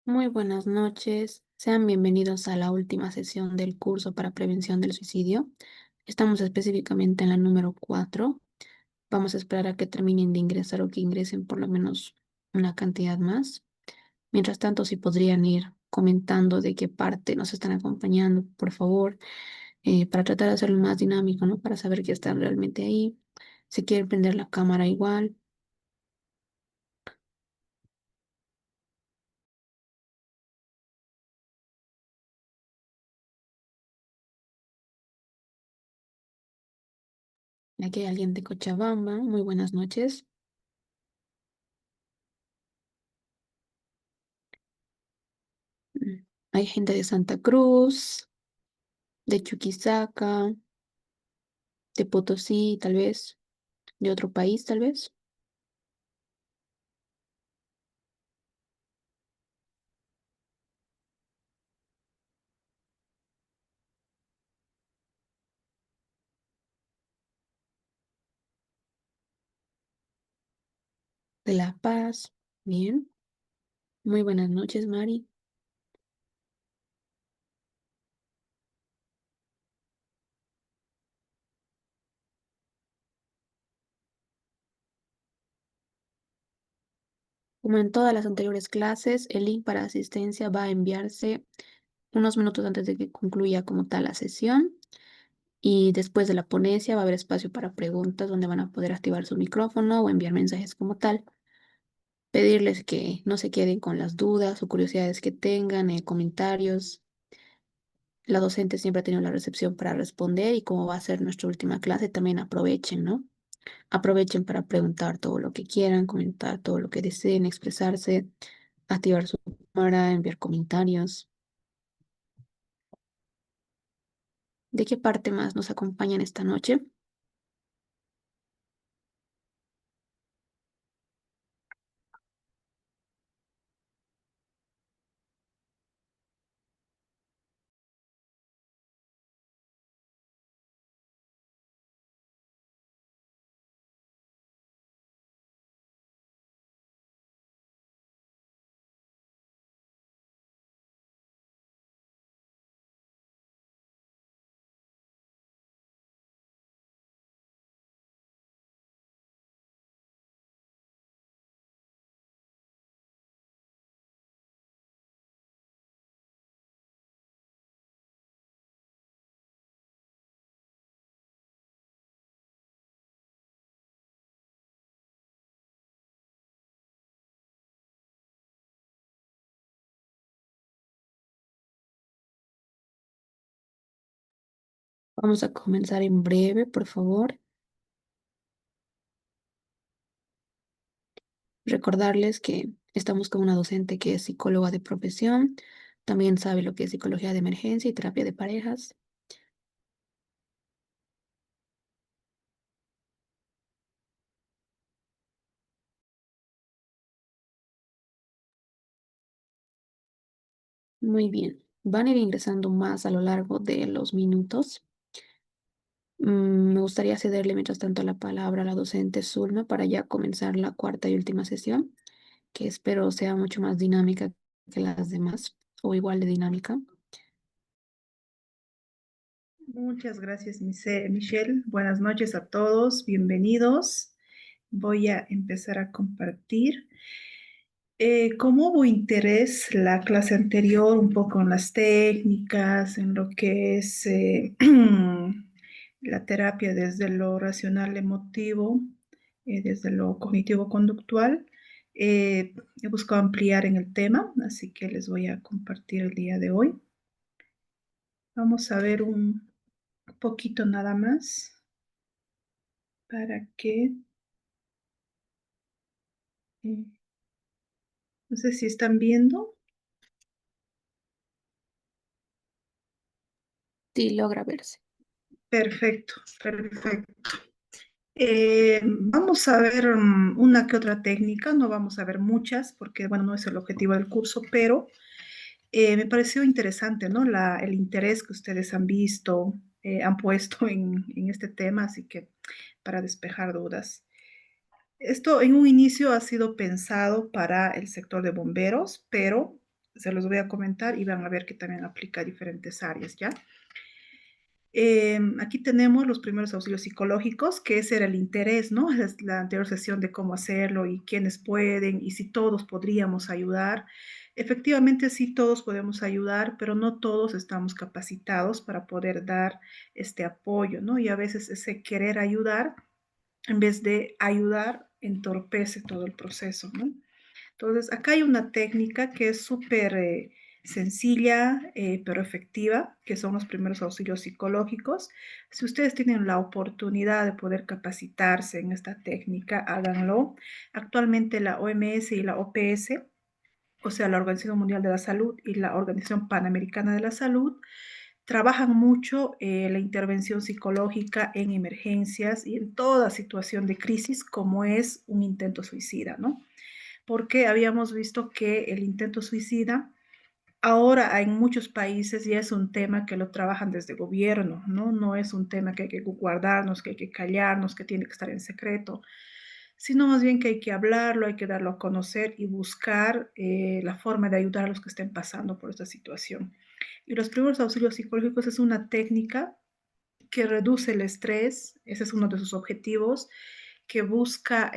Muy buenas noches. Sean bienvenidos a la última sesión del curso para prevención del suicidio. Estamos específicamente en la número 4. Vamos a esperar a que terminen de ingresar o que ingresen por lo menos una cantidad más. Mientras tanto, si podrían ir comentando de qué parte nos están acompañando, por favor, para tratar de hacerlo más dinámico, ¿no? Para saber que están realmente ahí. Si quieren prender la cámara igual. Aquí hay alguien de Cochabamba. Muy buenas noches. Hay gente de Santa Cruz, de Chuquisaca, de Potosí, tal vez, de otro país, tal vez, de La Paz. Bien. Muy buenas noches, Mari. Como en todas las anteriores clases, el link para asistencia va a enviarse unos minutos antes de que concluya como tal la sesión. Y después de la ponencia va a haber espacio para preguntas donde van a poder activar su micrófono o enviar mensajes como tal. Pedirles que no se queden con las dudas o curiosidades que tengan, comentarios. La docente siempre ha tenido la recepción para responder y como va a ser nuestra última clase, también aprovechen, ¿no? Aprovechen para preguntar todo lo que quieran, comentar todo lo que deseen, expresarse, activar su cámara, enviar comentarios. ¿De qué parte más nos acompañan esta noche? Vamos a comenzar en breve, por favor. Recordarles que estamos con una docente que es psicóloga de profesión, también sabe lo que es psicología de emergencia y terapia de parejas. Muy bien. Van a ir ingresando más a lo largo de los minutos. Me gustaría cederle mientras tanto la palabra a la docente Zulma para ya comenzar la cuarta y última sesión, que espero sea mucho más dinámica que las demás o igual de dinámica. Muchas gracias, Michelle. Buenas noches a todos, bienvenidos. Voy a empezar a compartir. Como hubo interés la clase anterior, un poco en las técnicas, en lo que es la terapia desde lo racional emotivo, desde lo cognitivo-conductual, he buscado ampliar en el tema, así que les voy a compartir el día de hoy. Vamos a ver un poquito nada más para que, eh, no sé si están viendo. Sí, logra verse. Perfecto, perfecto. Vamos a ver una que otra técnica, no vamos a ver muchas porque, bueno, no es el objetivo del curso, pero me pareció interesante, ¿no? El interés que ustedes han visto, han puesto en este tema, así que para despejar dudas. Esto en un inicio ha sido pensado para el sector de bomberos, pero se los voy a comentar y van a ver que también aplica a diferentes áreas, ¿ya? Aquí tenemos los primeros auxilios psicológicos, que ese era el interés, ¿no? Es la anterior sesión de cómo hacerlo y quiénes pueden y si todos podríamos ayudar. Efectivamente, sí, todos podemos ayudar, pero no todos estamos capacitados para poder dar este apoyo, ¿no? Y a veces ese querer ayudar, en vez de ayudar, entorpece todo el proceso, ¿no? Entonces, acá hay una técnica que es súper sencilla, pero efectiva, que son los primeros auxilios psicológicos. Si ustedes tienen la oportunidad de poder capacitarse en esta técnica, háganlo. Actualmente la OMS y la OPS, o sea, la Organización Mundial de la Salud y la Organización Panamericana de la Salud, trabajan mucho la intervención psicológica en emergencias y en toda situación de crisis, como es un intento suicida, ¿no? Porque habíamos visto que el intento suicida ahora en muchos países ya es un tema que lo trabajan desde gobierno, ¿no? No es un tema que hay que guardarnos, que hay que callarnos, que tiene que estar en secreto, sino más bien que hay que hablarlo, hay que darlo a conocer y buscar la forma de ayudar a los que estén pasando por esta situación. Y los primeros auxilios psicológicos es una técnica que reduce el estrés, ese es uno de sus objetivos, que busca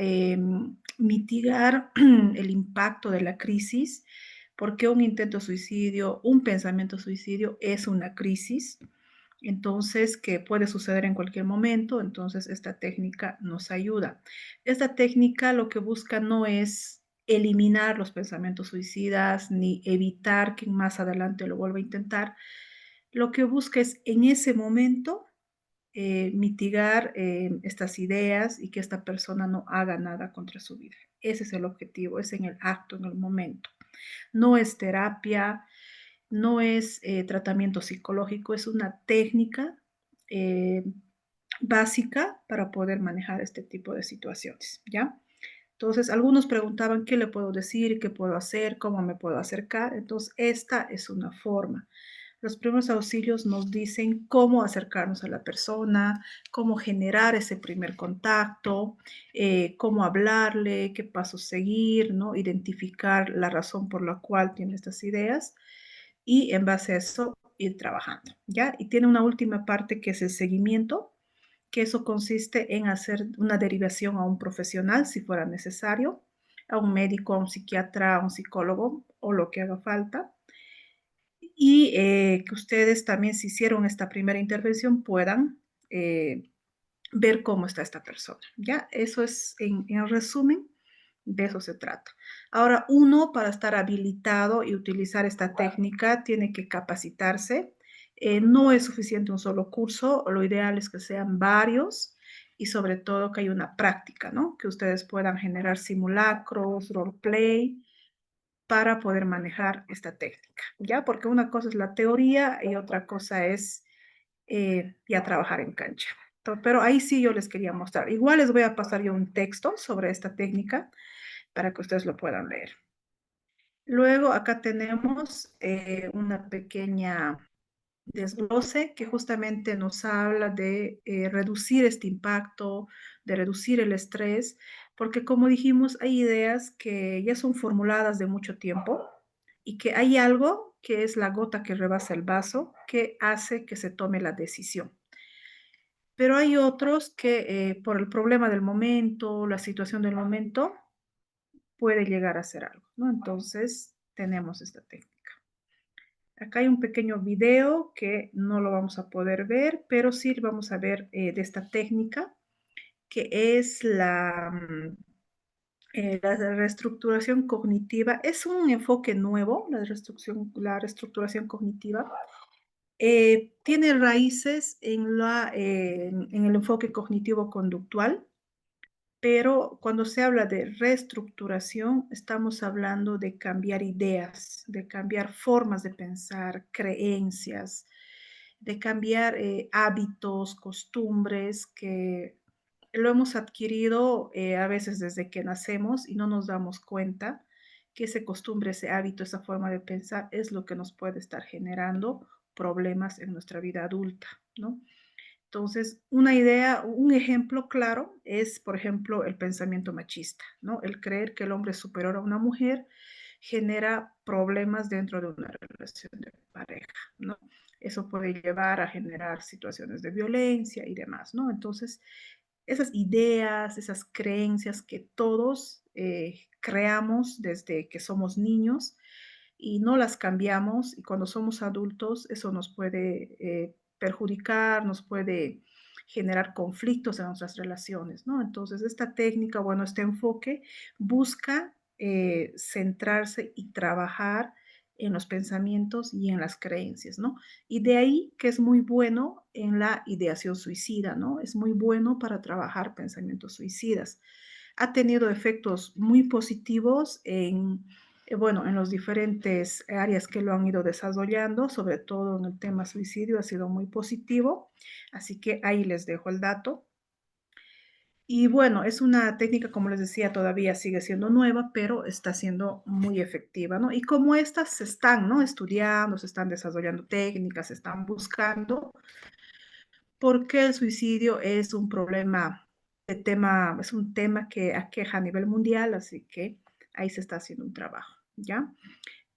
mitigar el impacto de la crisis, porque un intento suicidio, un pensamiento suicidio es una crisis, entonces que puede suceder en cualquier momento, entonces esta técnica nos ayuda. Esta técnica lo que busca no es eliminar los pensamientos suicidas ni evitar que más adelante lo vuelva a intentar, lo que busca es en ese momento mitigar estas ideas y que esta persona no haga nada contra su vida. Ese es el objetivo, es en el acto, en el momento. No es terapia, no es tratamiento psicológico, es una técnica eh, básica para poder manejar este tipo de situaciones, ¿ya? Entonces, algunos preguntaban qué le puedo decir, qué puedo hacer, cómo me puedo acercar. Entonces, esta es una forma. Los primeros auxilios nos dicen cómo acercarnos a la persona, cómo generar ese primer contacto, cómo hablarle, qué pasos seguir, ¿no? Identificar la razón por la cual tiene estas ideas y en base a eso ir trabajando, ¿ya? Y tiene una última parte que es el seguimiento, que eso consiste en hacer una derivación a un profesional si fuera necesario, a un médico, a un psiquiatra, a un psicólogo o lo que haga falta. Y que ustedes también, si hicieron esta primera intervención, puedan ver cómo está esta persona. ¿Ya? Eso es, en resumen, de eso se trata. Ahora, uno, para estar habilitado y utilizar esta técnica, tiene que capacitarse. No es suficiente un solo curso, lo ideal es que sean varios y sobre todo que haya una práctica, ¿no? Que ustedes puedan generar simulacros, roleplay, para poder manejar esta técnica, ¿ya? Porque una cosa es la teoría y otra cosa es ya trabajar en cancha. Pero ahí sí yo les quería mostrar. Igual les voy a pasar yo un texto sobre esta técnica para que ustedes lo puedan leer. Luego acá tenemos una pequeña desglose que justamente nos habla de reducir este impacto, de reducir el estrés, porque como dijimos, hay ideas que ya son formuladas de mucho tiempo y que hay algo que es la gota que rebasa el vaso que hace que se tome la decisión. Pero hay otros que por el problema del momento, la situación del momento, puede llegar a ser algo, ¿no? Entonces, tenemos esta técnica. Acá hay un pequeño video que no lo vamos a poder ver, pero sí vamos a ver de esta técnica, que es la reestructuración cognitiva. Es un enfoque nuevo, la reestructuración cognitiva. Tiene raíces en el enfoque cognitivo-conductual, pero cuando se habla de reestructuración, estamos hablando de cambiar ideas, de cambiar formas de pensar, creencias, de cambiar hábitos, costumbres que lo hemos adquirido a veces desde que nacemos y no nos damos cuenta que esa costumbre, ese hábito, esa forma de pensar es lo que nos puede estar generando problemas en nuestra vida adulta, ¿no? Entonces, una idea, un ejemplo claro es, por ejemplo, el pensamiento machista, ¿no? El creer que el hombre es superior a una mujer genera problemas dentro de una relación de pareja, ¿no? Eso puede llevar a generar situaciones de violencia y demás, ¿no? Entonces, esas ideas, esas creencias que todos creamos desde que somos niños y no las cambiamos y cuando somos adultos eso nos puede perjudicar, nos puede generar conflictos en nuestras relaciones, ¿no? Entonces, esta técnica, bueno, este enfoque busca centrarse y trabajar en los pensamientos y en las creencias, ¿no? Y de ahí que es muy bueno en la ideación suicida, ¿no? Es muy bueno para trabajar pensamientos suicidas. Ha tenido efectos muy positivos bueno, en los diferentes áreas que lo han ido desarrollando, sobre todo en el tema suicidio, ha sido muy positivo. Así que ahí les dejo el dato. Y bueno, es una técnica, como les decía, todavía sigue siendo nueva, pero está siendo muy efectiva, ¿no? Y como estas se están, ¿no? Estudiando, se están desarrollando técnicas, se están buscando, porque el suicidio es un problema, es un tema que aqueja a nivel mundial, así que ahí se está haciendo un trabajo, ¿ya?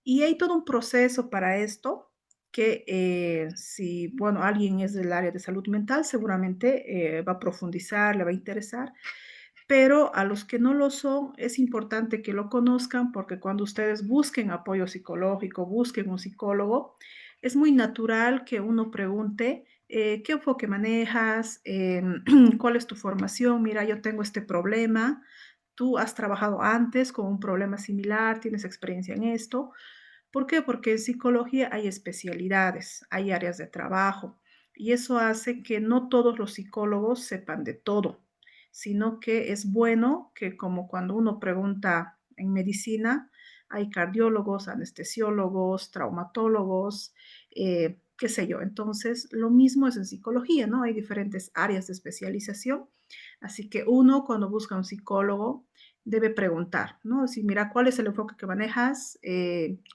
Y hay todo un proceso para esto que si, bueno, alguien es del área de salud mental, seguramente va a profundizar, le va a interesar, pero a los que no lo son, es importante que lo conozcan porque cuando ustedes busquen apoyo psicológico, busquen un psicólogo, es muy natural que uno pregunte, ¿qué enfoque manejas? ¿Cuál es tu formación? Mira, yo tengo este problema. ¿Tú has trabajado antes con un problema similar? ¿Tienes experiencia en esto? ¿Por qué? Porque en psicología hay especialidades, hay áreas de trabajo y eso hace que no todos los psicólogos sepan de todo, sino que es bueno que como cuando uno pregunta en medicina, hay cardiólogos, anestesiólogos, traumatólogos, qué sé yo. Entonces, lo mismo es en psicología, ¿no? Hay diferentes áreas de especialización, así que uno cuando busca un psicólogo debe preguntar, ¿no? Decir, mira, ¿cuál es el enfoque que manejas?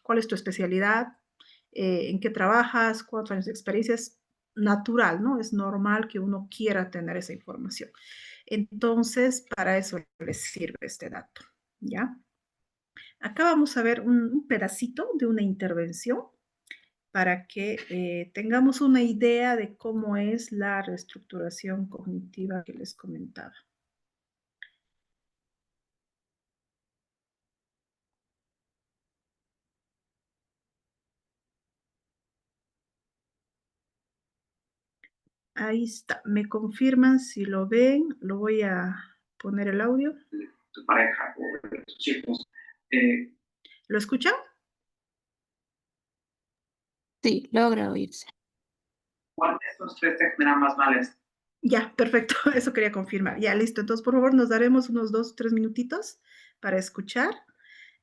¿Cuál es tu especialidad? ¿En qué trabajas? ¿Cuántos años de experiencia? Es natural, ¿no? Es normal que uno quiera tener esa información. Entonces, para eso les sirve este dato, ¿ya? Acá vamos a ver un pedacito de una intervención para que tengamos una idea de cómo es la reestructuración cognitiva que les comentaba. Ahí está. ¿Me confirman si lo ven? Lo voy a poner el audio. Tu pareja o de tus hijos. ¿Lo escuchan? Sí, logra oírse. ¿Cuál de estos tres te genera más males? Ya, perfecto. Eso quería confirmar. Ya, listo. Entonces, por favor, nos daremos unos 2 o 3 minutitos para escuchar.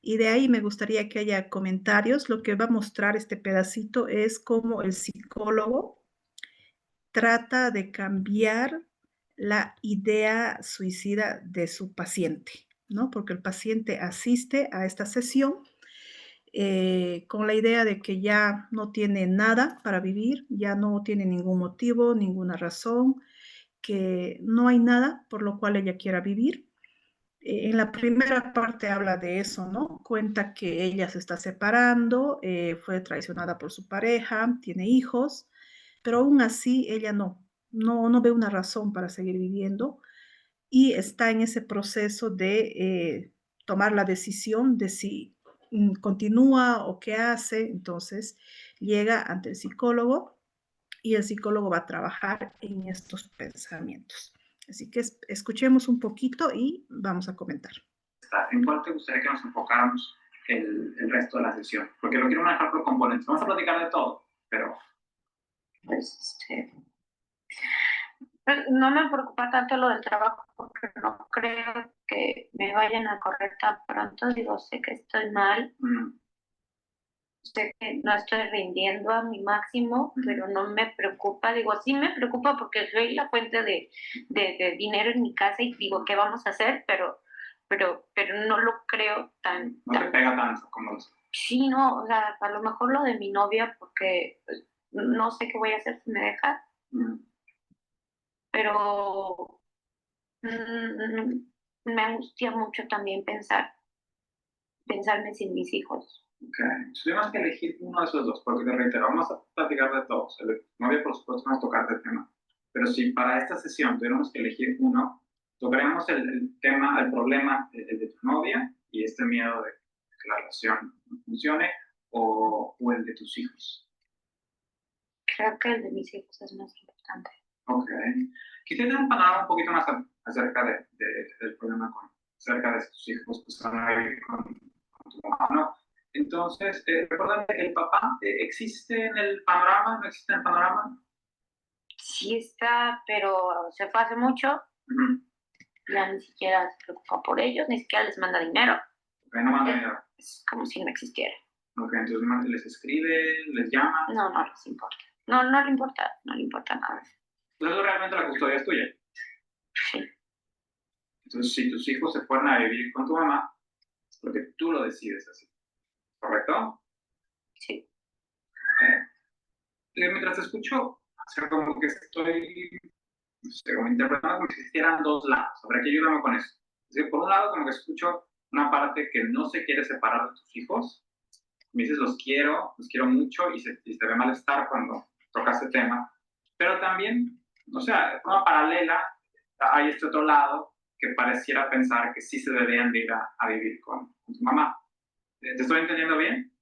Y de ahí me gustaría que haya comentarios. Lo que va a mostrar este pedacito es cómo el psicólogo trata de cambiar la idea suicida de su paciente, ¿no? Porque el paciente asiste a esta sesión con la idea de que ya no tiene nada para vivir, ya no tiene ningún motivo, ninguna razón, que no hay nada por lo cual ella quiera vivir. En la primera parte habla de eso, ¿no? Cuenta que ella se está separando, fue traicionada por su pareja, tiene hijos, pero aún así ella no ve una razón para seguir viviendo y está en ese proceso de tomar la decisión de si continúa o qué hace. Entonces llega ante el psicólogo y el psicólogo va a trabajar en estos pensamientos. Así que escuchemos un poquito y vamos a comentar. ¿En cuál te gustaría que nos enfocáramos el resto de la sesión? Porque lo quiero manejar por componentes. Vamos a platicar de todo, pero... Pues, no me preocupa tanto lo del trabajo porque no creo que me vayan a correr tan pronto. Digo, sé que estoy mal, sé que no estoy rindiendo a mi máximo, pero no me preocupa. Digo, sí me preocupa porque soy la fuente de dinero en mi casa y digo, ¿qué vamos a hacer? Pero no lo creo tan... No te pega tanto como eso. Sí, no, o sea, a lo mejor lo de mi novia porque pues, no sé qué voy a hacer si me deja, pero me angustia mucho también pensar pensarme sin mis hijos. Ok, tuvimos que elegir uno de esos dos, porque te reitero, vamos a platicar de todos. No había, por supuesto, vamos a tocar el tema. Pero si para esta sesión tuviéramos que elegir uno, tocaríamos el tema, el problema, el de tu novia y este miedo de que la relación no funcione, o el de tus hijos. Creo que el de mis hijos es más importante. Ok. Quisiera tener un panorama un poquito más acerca del problema acerca de tus hijos que van a vivir con tu mamá, ¿no? Entonces, recuerda que el papá existe en el panorama, no existe en el panorama. Sí está, pero se fue hace mucho. Ya ni siquiera se preocupa por ellos, ni siquiera les manda dinero. Ok, no manda dinero. Es como si no existiera. Ok, entonces les escribe, les llama. No, no les importa. No, no le importa, no le importa nada. Entonces, realmente la custodia es tuya. Sí. Entonces, si tus hijos se fueron a vivir con tu mamá, es porque tú lo decides así. ¿Correcto? Sí. Mientras te escucho, o sea, como que estoy, no sé, como interpretando como si existieran dos lados. Habrá que ayudarme con eso. Es decir, por un lado, como que escucho una parte que no se quiere separar de tus hijos. Me dices, los quiero mucho, y te ve malestar cuando tocas ese tema. Pero también, o sea, de forma paralela, hay este otro lado que pareciera pensar que sí se deberían de ir a vivir con tu mamá. ¿Te estoy entendiendo bien?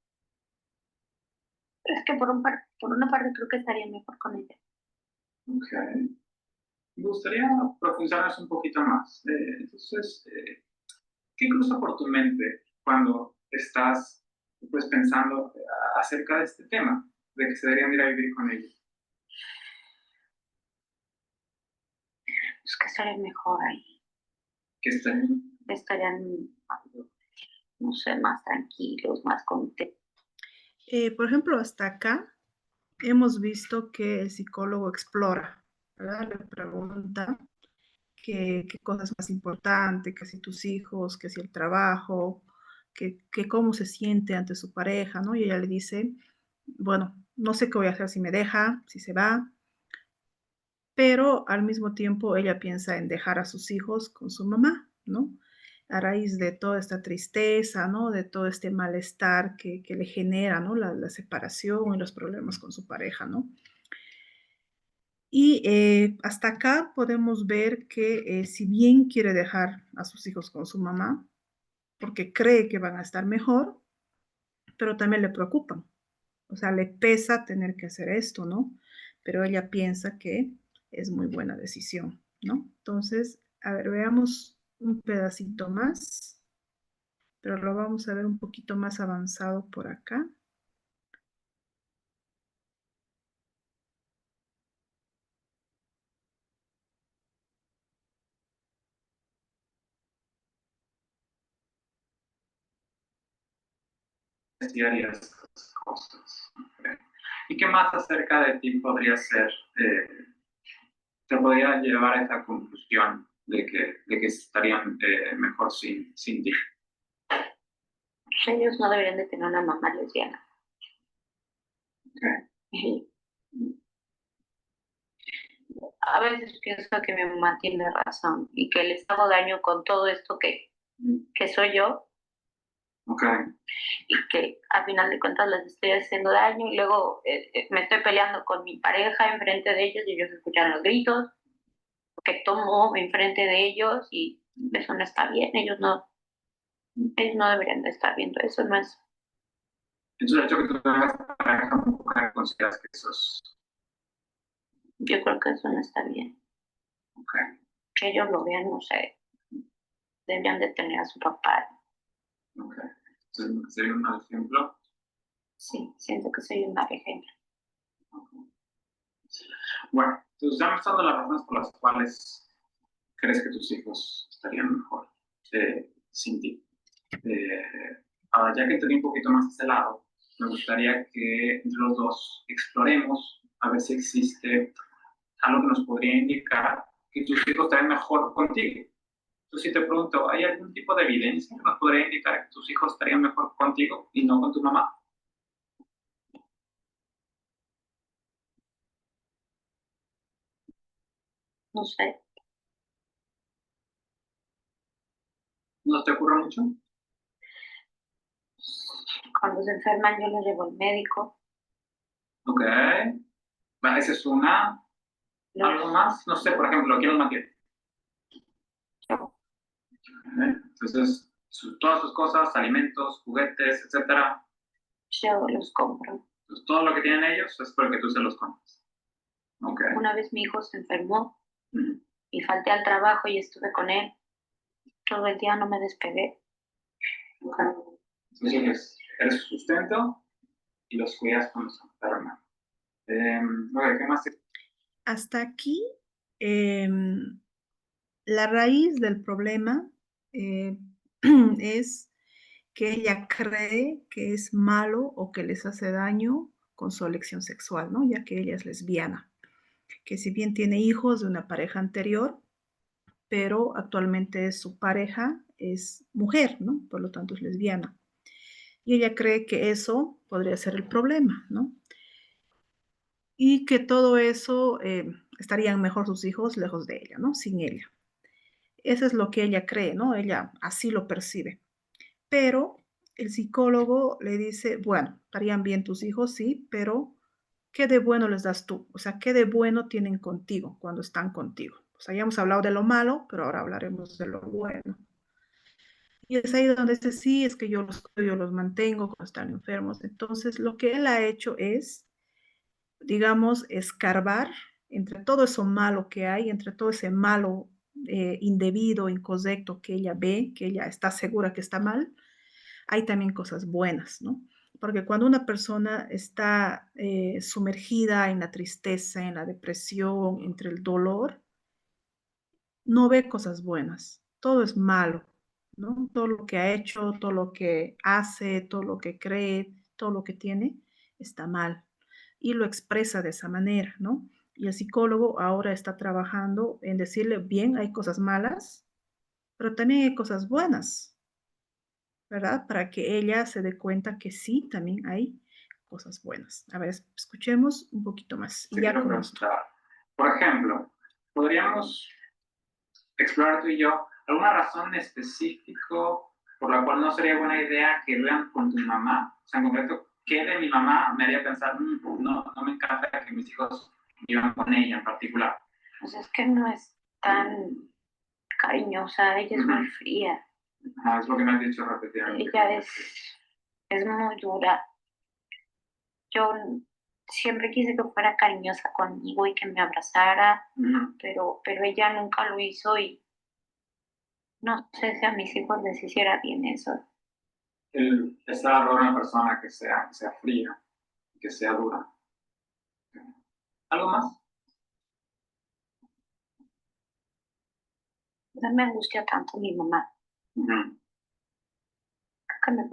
Es que por una parte creo que estaría mejor con ella. Ok. Me gustaría profundizar un poquito más. Entonces, ¿qué cruza por tu mente cuando estás pues, pensando acerca de este tema, de que se deberían ir a vivir con ellos? Es que estaría mejor ahí. Que estén... Estarían, no sé, más tranquilos, más contentos. Por ejemplo, hasta acá hemos visto que el psicólogo explora, ¿verdad? Le pregunta qué cosa es más importante, que si tus hijos, que si el trabajo, que cómo se siente ante su pareja, ¿no? Y ella le dice, bueno, no sé qué voy a hacer si me deja, si se va, pero al mismo tiempo ella piensa en dejar a sus hijos con su mamá, ¿no? A raíz de toda esta tristeza, ¿no? De todo este malestar que le genera, ¿no? La separación y los problemas con su pareja, ¿no? Y hasta acá podemos ver que si bien quiere dejar a sus hijos con su mamá, porque cree que van a estar mejor, pero también le preocupan. O sea, le pesa tener que hacer esto, ¿no? Pero ella piensa que es muy buena decisión, ¿no? Entonces, a ver, veamos un pedacito más, pero lo vamos a ver un poquito más avanzado por acá. Diarias cosas. Okay. ¿Y qué más acerca de ti podría ser, te podría llevar a esta conclusión de que estarían mejor sin ti? Ellos no deberían de tener una mamá lesbiana. Okay. A veces pienso que mi mamá tiene razón y que les hago daño con todo esto que soy yo. Okay. Y que al final de cuentas les estoy haciendo daño y luego me estoy peleando con mi pareja enfrente de ellos y ellos escuchan los gritos que tomo enfrente de ellos y eso no está bien, ellos no deberían de estar viendo eso, no es. Entonces, el hecho que tú tengas pareja mujer, consideras que eso es... Yo creo que eso no está bien. Okay. Que ellos lo vean, no sé, deberían de tener a su papá. Okay. Entonces, sería un mal ejemplo. Sí, siento que soy un mal ejemplo. Okay. Bueno, entonces ya me están dando las razones por las cuales crees que tus hijos estarían mejor sin ti. Ahora, ya que entendí un poquito más ese lado, me gustaría que entre los dos exploremos a ver si existe algo que nos podría indicar que tus hijos estarían mejor contigo. Entonces, si te pregunto, ¿hay algún tipo de evidencia que nos podría indicar que tus hijos estarían mejor contigo y no con tu mamá? No sé, ¿No te ocurre mucho? Cuando se enferman yo los llevo al médico. Ok. Va, esa es una. ¿Algo más? No sé, por ejemplo, ¿quién los mantiene? Yo, Entonces, todas sus cosas, alimentos, juguetes, etcétera, yo los compro. pues todo lo que tienen ellos es porque tú se los compras. Ok. Una vez mi hijo se enfermó Ujú. y falté al trabajo y estuve con él. Todo el día no me despegué. Ok. Entonces, eres su sustento y los cuidas cuando se enferman. Ok, ¿qué más? Hasta aquí, la raíz del problema es que ella cree que es malo o que les hace daño con su elección sexual, ¿no? Ya que ella es lesbiana, que si bien tiene hijos de una pareja anterior, pero actualmente su pareja es mujer, ¿no? Por lo tanto es lesbiana. Y ella cree que eso podría ser el problema, ¿no? Y que todo eso estarían mejor sus hijos lejos de ella, ¿no? Sin ella. Eso es lo que ella cree, ¿no? Ella así lo percibe. Pero el psicólogo le dice, bueno, estarían bien tus hijos, sí, pero ¿qué de bueno les das tú? O sea, ¿qué de bueno tienen contigo cuando están contigo? O sea, ya hemos hablado de lo malo, pero ahora hablaremos de lo bueno. Y es ahí donde dice, sí, es que yo los mantengo cuando están enfermos. Entonces, lo que él ha hecho es, digamos, escarbar entre todo eso malo que hay, entre todo ese malo indebido, incorrecto que ella ve, que ella está segura que está mal, hay también cosas buenas, ¿no? Porque cuando una persona está sumergida en la tristeza, en la depresión, entre el dolor, no ve cosas buenas, todo es malo, ¿no? Todo lo que ha hecho, todo lo que hace, todo lo que cree, todo lo que tiene, está mal. Y lo expresa de esa manera, ¿no? Y el psicólogo ahora está trabajando en decirle, bien, hay cosas malas, pero también hay cosas buenas, ¿verdad? Para que ella se dé cuenta que sí, también hay cosas buenas. A ver, escuchemos un poquito más. Te Y ya quiero con esto. preguntar, por ejemplo, ¿podríamos explorar tú y yo alguna razón en específico por la cual no sería buena idea que vean con tu mamá? O sea, en concreto, ¿qué de mi mamá me haría pensar, no me encanta que mis hijos vivan con ella en particular? Pues es que no es tan cariñosa, ella es muy fría. Es lo que me has dicho repetidamente. Ella es muy dura. Yo siempre quise que fuera cariñosa conmigo y que me abrazara, pero ella nunca lo hizo y no sé si a mis hijos les hiciera bien eso. El estar alrededor de una persona que sea fría, que sea dura. ¿Algo más? No me angustia tanto mi mamá. Ujú. Creo que me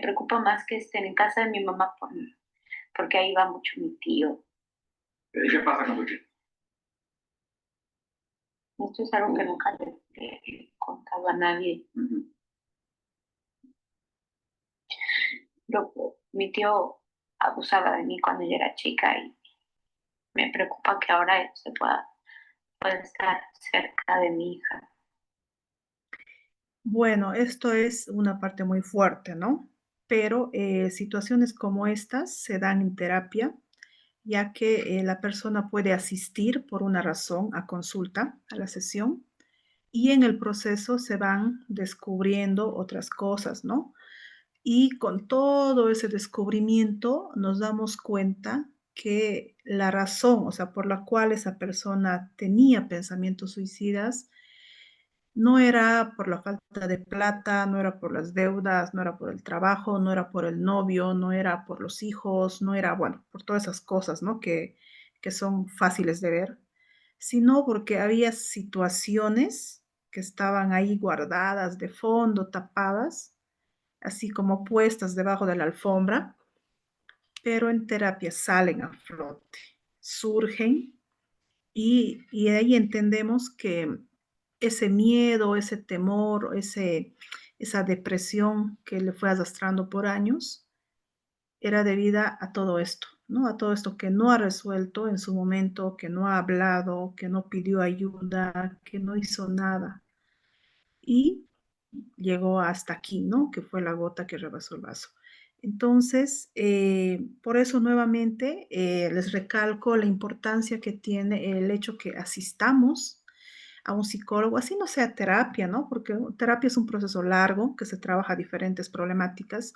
preocupa más que estén en casa de mi mamá porque ahí va mucho mi tío. ¿Y qué pasa con tu tío? Esto es algo que nunca le he contado a nadie. Ujú. Pero mi tío abusaba de mí cuando yo era chica y me preocupa que ahora él pueda estar cerca de mi hija. Bueno, esto es una parte muy fuerte, ¿no? Pero situaciones como estas se dan en terapia, ya que la persona puede asistir por una razón a consulta, a la sesión, y en el proceso se van descubriendo otras cosas, ¿no? Y con todo ese descubrimiento nos damos cuenta que la razón, o sea, por la cual esa persona tenía pensamientos suicidas, no era por la falta de plata, no era por las deudas, no era por el trabajo, no era por el novio, no era por los hijos, no era, bueno, por todas esas cosas, ¿no? Que son fáciles de ver, sino porque había situaciones que estaban ahí guardadas de fondo, tapadas, así como puestas debajo de la alfombra, pero en terapia salen a flote, surgen y ahí entendemos que ese miedo, ese temor, esa depresión que le fue arrastrando por años, era debida a todo esto, ¿no? A todo esto que no ha resuelto en su momento, que no ha hablado, que no pidió ayuda, que no hizo nada. Y llegó hasta aquí, ¿no? Que fue la gota que rebasó el vaso. Entonces, por eso nuevamente les recalco la importancia que tiene el hecho que asistamos a un psicólogo, así no sea terapia, ¿no? Porque terapia es un proceso largo que se trabaja diferentes problemáticas,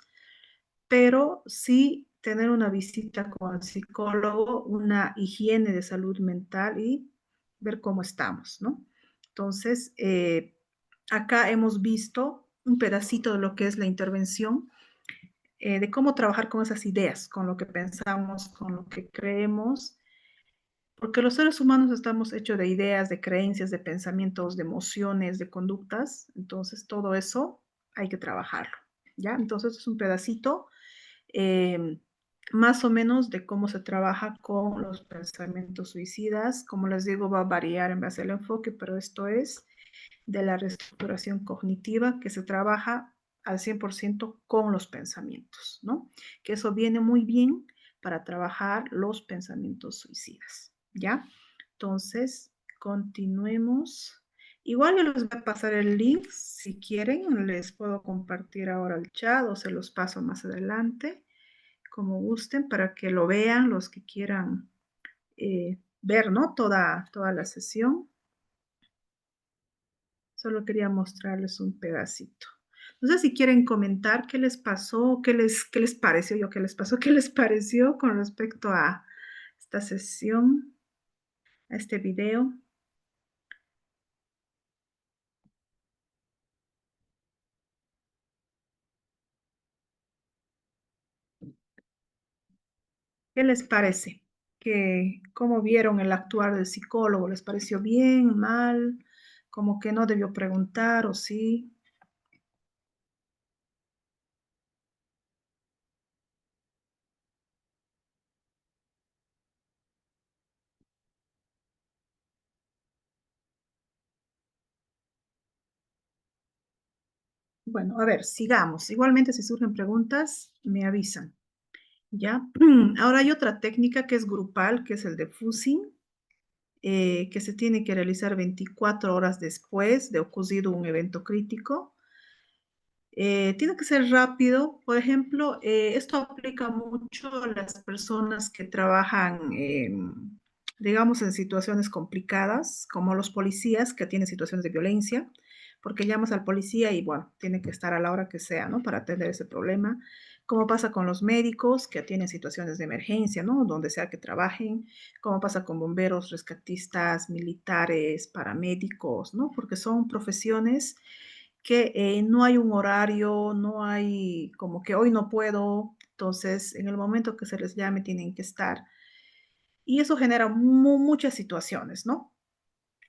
pero sí tener una visita con el psicólogo, una higiene de salud mental y ver cómo estamos, ¿no? Entonces, acá hemos visto un pedacito de lo que es la intervención, de cómo trabajar con esas ideas, con lo que pensamos, con lo que creemos, porque los seres humanos estamos hechos de ideas, de creencias, de pensamientos, de emociones, de conductas, entonces todo eso hay que trabajarlo, ¿ya? Entonces es un pedacito eh, más o menos de cómo se trabaja con los pensamientos suicidas. Como les digo, va a variar en base al enfoque, pero esto es de la reestructuración cognitiva que se trabaja al 100% con los pensamientos, ¿no? Que eso viene muy bien para trabajar los pensamientos suicidas, ¿ya? Entonces, continuemos. Igual yo les voy a pasar el link, si quieren, les puedo compartir ahora el chat o se los paso más adelante, como gusten, para que lo vean los que quieran ver, ¿no? Toda la sesión. Solo quería mostrarles un pedacito. No sé si quieren comentar qué les pasó, qué les pareció, qué les pasó, qué les pareció con respecto a esta sesión, a este video. ¿Qué les parece? ¿Cómo vieron el actuar del psicólogo? ¿Les pareció bien, mal? ¿Como que no debió preguntar o sí? Bueno, a ver, sigamos. Igualmente, si surgen preguntas, me avisan. ¿Ya? Ahora hay otra técnica que es grupal, que es el de fusing, que se tiene que realizar 24 horas después de ocurrido un evento crítico. Tiene que ser rápido. Por ejemplo, esto aplica mucho a las personas que trabajan, digamos, en situaciones complicadas, como los policías que tienen situaciones de violencia, porque llamas al policía y, bueno, tiene que estar a la hora que sea, ¿no? Para atender ese problema. Como pasa con los médicos que tienen situaciones de emergencia, ¿no? Donde sea que trabajen. Como pasa con bomberos, rescatistas, militares, paramédicos, ¿no? Porque son profesiones que no hay un horario, no hay como que hoy no puedo, entonces en el momento que se les llame tienen que estar. Y eso genera muchas situaciones, ¿no?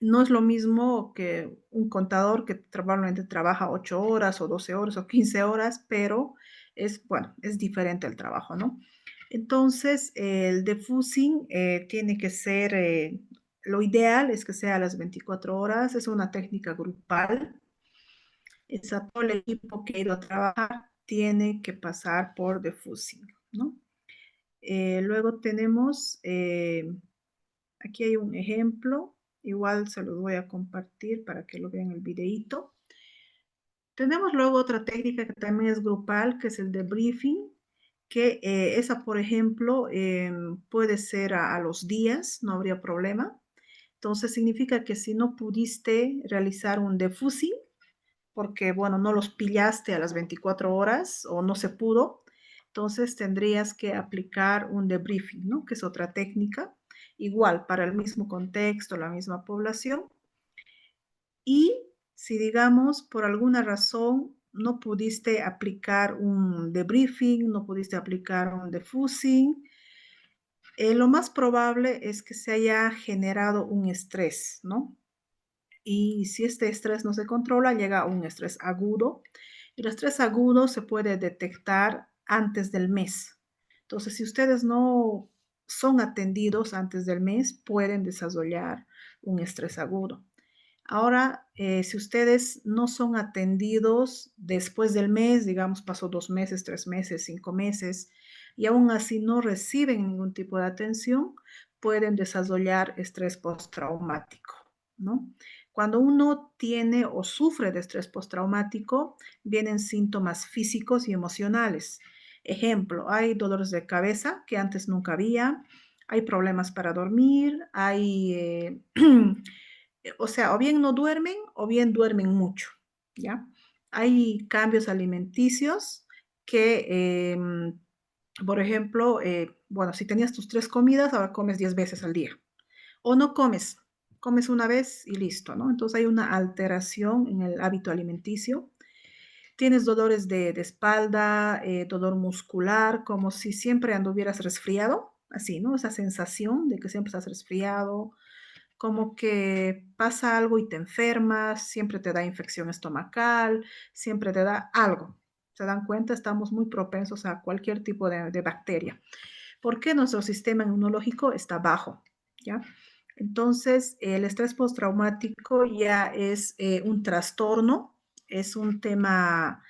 No es lo mismo que un contador que probablemente trabaja 8 horas o 12 horas o 15 horas, pero es, bueno, es diferente el trabajo, ¿no? Entonces, el defusing tiene que ser, lo ideal es que sea a las 24 horas, es una técnica grupal, todo el equipo que ha ido a trabajar tiene que pasar por defusing, ¿no? Luego tenemos, aquí hay un ejemplo, igual se los voy a compartir para que lo vean el videíto. Tenemos luego otra técnica que también es grupal, que es el debriefing, que esa, por ejemplo, puede ser a los días, no habría problema. Entonces significa que si no pudiste realizar un defusing, porque, bueno, no los pillaste a las 24 horas o no se pudo, entonces tendrías que aplicar un debriefing, ¿no? Que es otra técnica, igual para el mismo contexto, la misma población. Y si, digamos, por alguna razón no pudiste aplicar un debriefing, no pudiste aplicar un defusing, lo más probable es que se haya generado un estrés, ¿no? Y si este estrés no se controla, llega a un estrés agudo. Y el estrés agudo se puede detectar antes del mes. Entonces, si ustedes no son atendidos antes del mes, pueden desarrollar un estrés agudo. Ahora, si ustedes no son atendidos después del mes, digamos, pasó 2 meses, 3 meses, 5 meses, y aún así no reciben ningún tipo de atención, pueden desarrollar estrés postraumático, ¿no? Cuando uno tiene o sufre de estrés postraumático, vienen síntomas físicos y emocionales. Ejemplo, hay dolores de cabeza que antes nunca había, hay problemas para dormir, hay, o sea, o bien no duermen o bien duermen mucho, ¿ya? Hay cambios alimenticios que, por ejemplo, bueno, si tenías tus 3 comidas, ahora comes 10 veces al día. O no comes, comes una vez y listo, ¿no? Entonces hay una alteración en el hábito alimenticio. Tienes dolores de espalda, dolor muscular, como si siempre anduvieras resfriado, así, ¿no? Esa sensación de que siempre estás resfriado, como que pasa algo y te enfermas, siempre te da infección estomacal, siempre te da algo. ¿Se dan cuenta? Estamos muy propensos a cualquier tipo de bacteria. ¿Por qué nuestro sistema inmunológico está bajo? ¿Ya? Entonces, el estrés postraumático ya es un trastorno, es un tema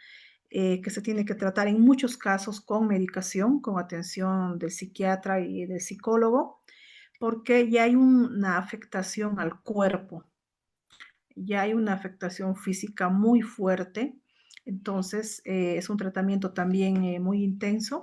que se tiene que tratar en muchos casos con medicación, con atención del psiquiatra y del psicólogo, porque ya hay una afectación al cuerpo, ya hay una afectación física muy fuerte, entonces es un tratamiento también muy intenso.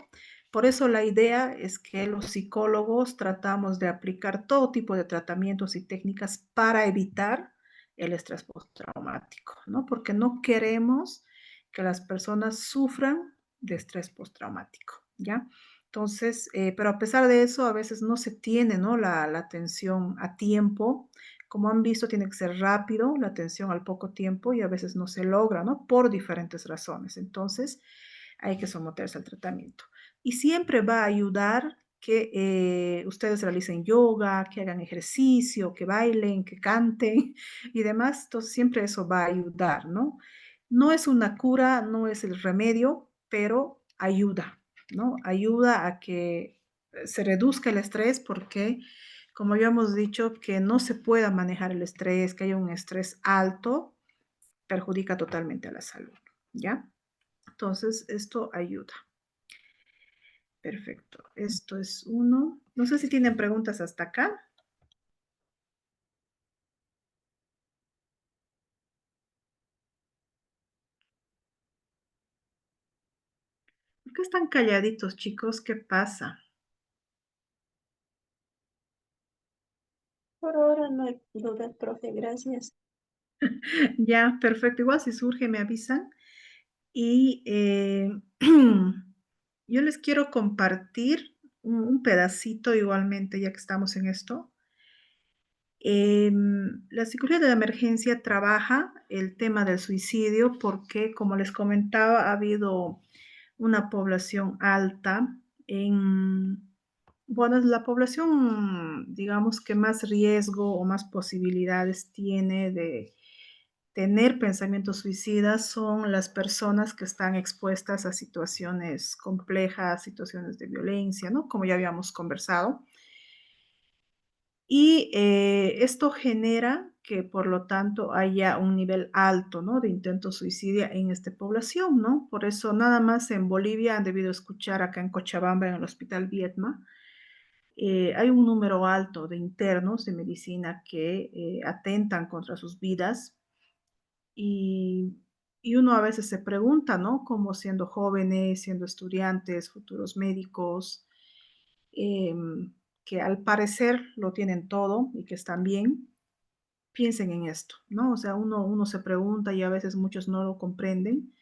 Por eso la idea es que los psicólogos tratamos de aplicar todo tipo de tratamientos y técnicas para evitar el estrés postraumático, ¿no? Porque no queremos que las personas sufran de estrés postraumático, ¿ya? Entonces, pero a pesar de eso, a veces no se tiene, ¿no? La atención a tiempo. Como han visto, tiene que ser rápido la atención al poco tiempo y a veces no se logra, ¿no? Por diferentes razones. Entonces, hay que someterse al tratamiento. Y siempre va a ayudar que ustedes realicen yoga, que hagan ejercicio, que bailen, que canten y demás. Entonces, siempre eso va a ayudar, ¿no? No es una cura, no es el remedio, pero ayuda, ¿no? Ayuda a que se reduzca el estrés porque como ya hemos dicho, que no se pueda manejar el estrés, que haya un estrés alto, perjudica totalmente a la salud, ¿ya? Entonces, esto ayuda. Perfecto. Esto es uno. No sé si tienen preguntas hasta acá. ¿Por qué están calladitos, chicos? ¿Qué pasa? Por ahora no hay dudas, profe, gracias. Ya, perfecto. Igual si surge me avisan. Y yo les quiero compartir un pedacito igualmente, ya que estamos en esto. La psicología de la emergencia trabaja el tema del suicidio porque, como les comentaba, ha habido una población alta en, bueno, es la población, digamos, que más riesgo o más posibilidades tiene de tener pensamientos suicidas son las personas que están expuestas a situaciones complejas, situaciones de violencia, ¿no? Como ya habíamos conversado. Y esto genera que, por lo tanto, haya un nivel alto, ¿no? De intentos suicidio en esta población, ¿no? Por eso, nada más en Bolivia han debido escuchar acá en Cochabamba, en el Hospital Viedma, hay un número alto de internos de medicina que atentan contra sus vidas y, y uno a veces se pregunta, ¿no? Como siendo jóvenes, siendo estudiantes, futuros médicos, que al parecer lo tienen todo y que están bien, piensen en esto, ¿no? O sea, uno se pregunta y a veces muchos no lo comprenden,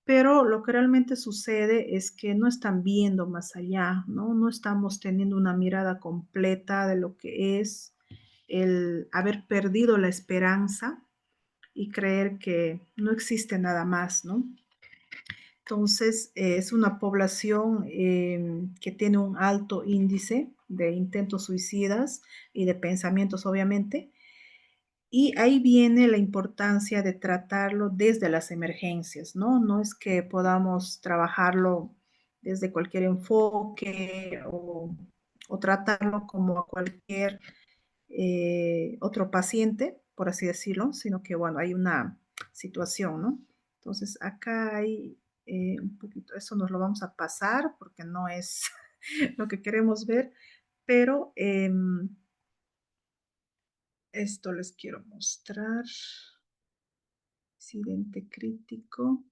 pero lo que realmente sucede es que no están viendo más allá, ¿no? No estamos teniendo una mirada completa de lo que es el haber perdido la esperanza y creer que no existe nada más, ¿no? Entonces, es una población que tiene un alto índice de intentos suicidas y de pensamientos, obviamente, y ahí viene la importancia de tratarlo desde las emergencias, ¿no? No es que podamos trabajarlo desde cualquier enfoque o tratarlo como a cualquier otro paciente, por así decirlo, sino que, bueno, hay una situación, ¿no? Entonces, acá hay un poquito, eso nos lo vamos a pasar porque no es lo que queremos ver, pero Esto les quiero mostrar. Incidente crítico.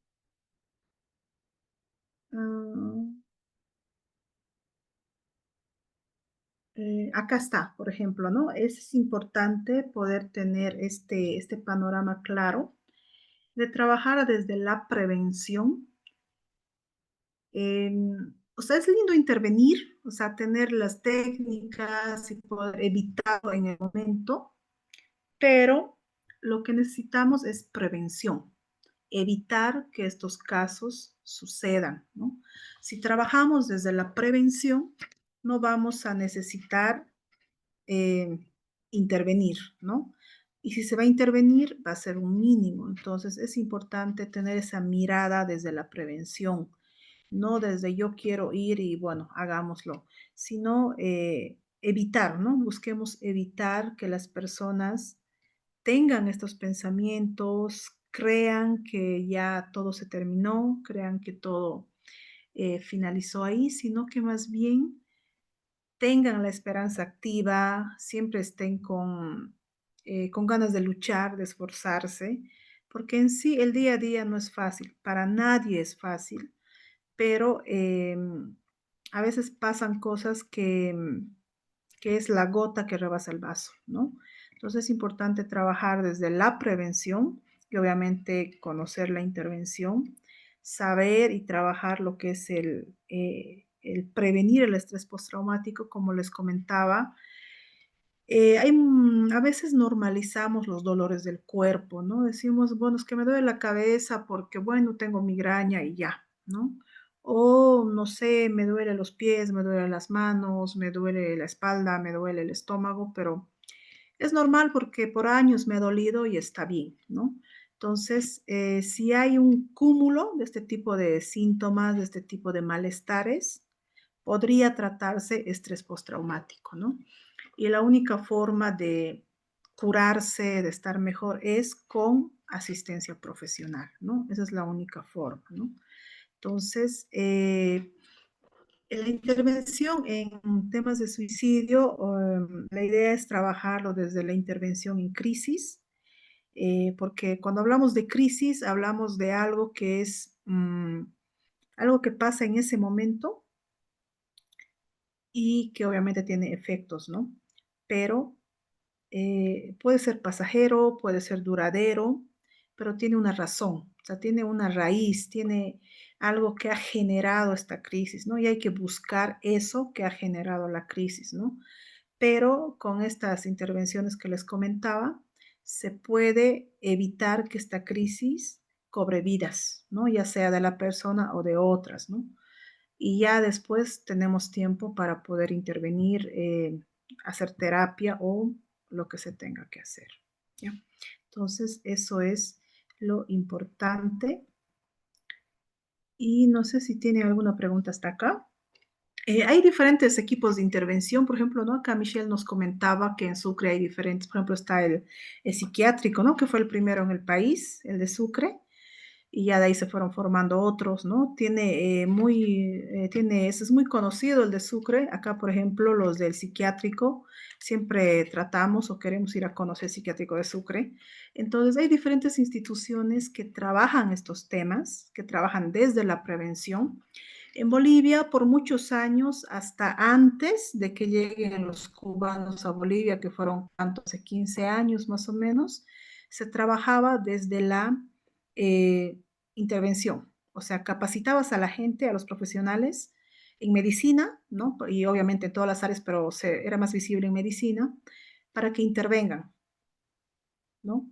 Acá está, por ejemplo, ¿no? Es importante poder tener este panorama claro de trabajar desde la prevención. O sea, es lindo intervenir, o sea, tener las técnicas y poder evitarlo en el momento, pero lo que necesitamos es prevención, evitar que estos casos sucedan, ¿no? Si trabajamos desde la prevención, no vamos a necesitar intervenir, ¿no? Y si se va a intervenir, va a ser un mínimo. Entonces, es importante tener esa mirada desde la prevención, no desde yo quiero ir y bueno, hagámoslo, sino evitar, ¿no? Busquemos evitar que las personas tengan estos pensamientos, crean que ya todo se terminó, crean que todo finalizó ahí, sino que más bien tengan la esperanza activa, siempre estén con ganas de luchar, de esforzarse, porque en sí el día a día no es fácil, para nadie es fácil, pero a veces pasan cosas que es la gota que rebasa el vaso, ¿no? Entonces es importante trabajar desde la prevención y obviamente conocer la intervención, saber y trabajar lo que es el prevenir el estrés postraumático, como les comentaba. A veces normalizamos los dolores del cuerpo, ¿no? Decimos, bueno, es que me duele la cabeza porque, bueno, tengo migraña y ya, ¿no? O, no sé, me duele los pies, me duele las manos, me duele la espalda, me duele el estómago, pero es normal porque por años me ha dolido y está bien, ¿no? Entonces, si hay un cúmulo de este tipo de síntomas, de este tipo de malestares, podría tratarse estrés postraumático, ¿no? Y la única forma de curarse, de estar mejor, es con asistencia profesional, ¿no? Esa es la única forma, ¿no? Entonces, la intervención en temas de suicidio, la idea es trabajarlo desde la intervención en crisis, porque cuando hablamos de crisis, hablamos de algo que es algo que pasa en ese momento y que obviamente tiene efectos, ¿no? Pero puede ser pasajero, puede ser duradero, pero tiene una razón, o sea, tiene una raíz, tiene algo que ha generado esta crisis, ¿no? Y hay que buscar eso que ha generado la crisis, ¿no? Pero con estas intervenciones que les comentaba, se puede evitar que esta crisis cobre vidas, ¿no? Ya sea de la persona o de otras, ¿no? Y ya después tenemos tiempo para poder intervenir, hacer terapia o lo que se tenga que hacer, ¿ya? Entonces, eso es lo importante. Y no sé si tiene alguna pregunta hasta acá. Hay diferentes equipos de intervención, por ejemplo, ¿no? Acá Michelle nos comentaba que en Sucre hay diferentes, por ejemplo, está el psiquiátrico, ¿no? Que fue el primero en el país, el de Sucre, y ya de ahí se fueron formando otros, ¿no? Ese es muy conocido el de Sucre. Acá, por ejemplo, los del psiquiátrico, siempre tratamos o queremos ir a conocer el psiquiátrico de Sucre. Entonces, hay diferentes instituciones que trabajan estos temas, que trabajan desde la prevención. En Bolivia, por muchos años, hasta antes de que lleguen los cubanos a Bolivia, que fueron hace 15 años más o menos, se trabajaba desde la intervención. O sea, capacitabas a la gente, a los profesionales en medicina, ¿no? Y obviamente en todas las áreas, pero era más visible en medicina, para que intervengan, ¿no?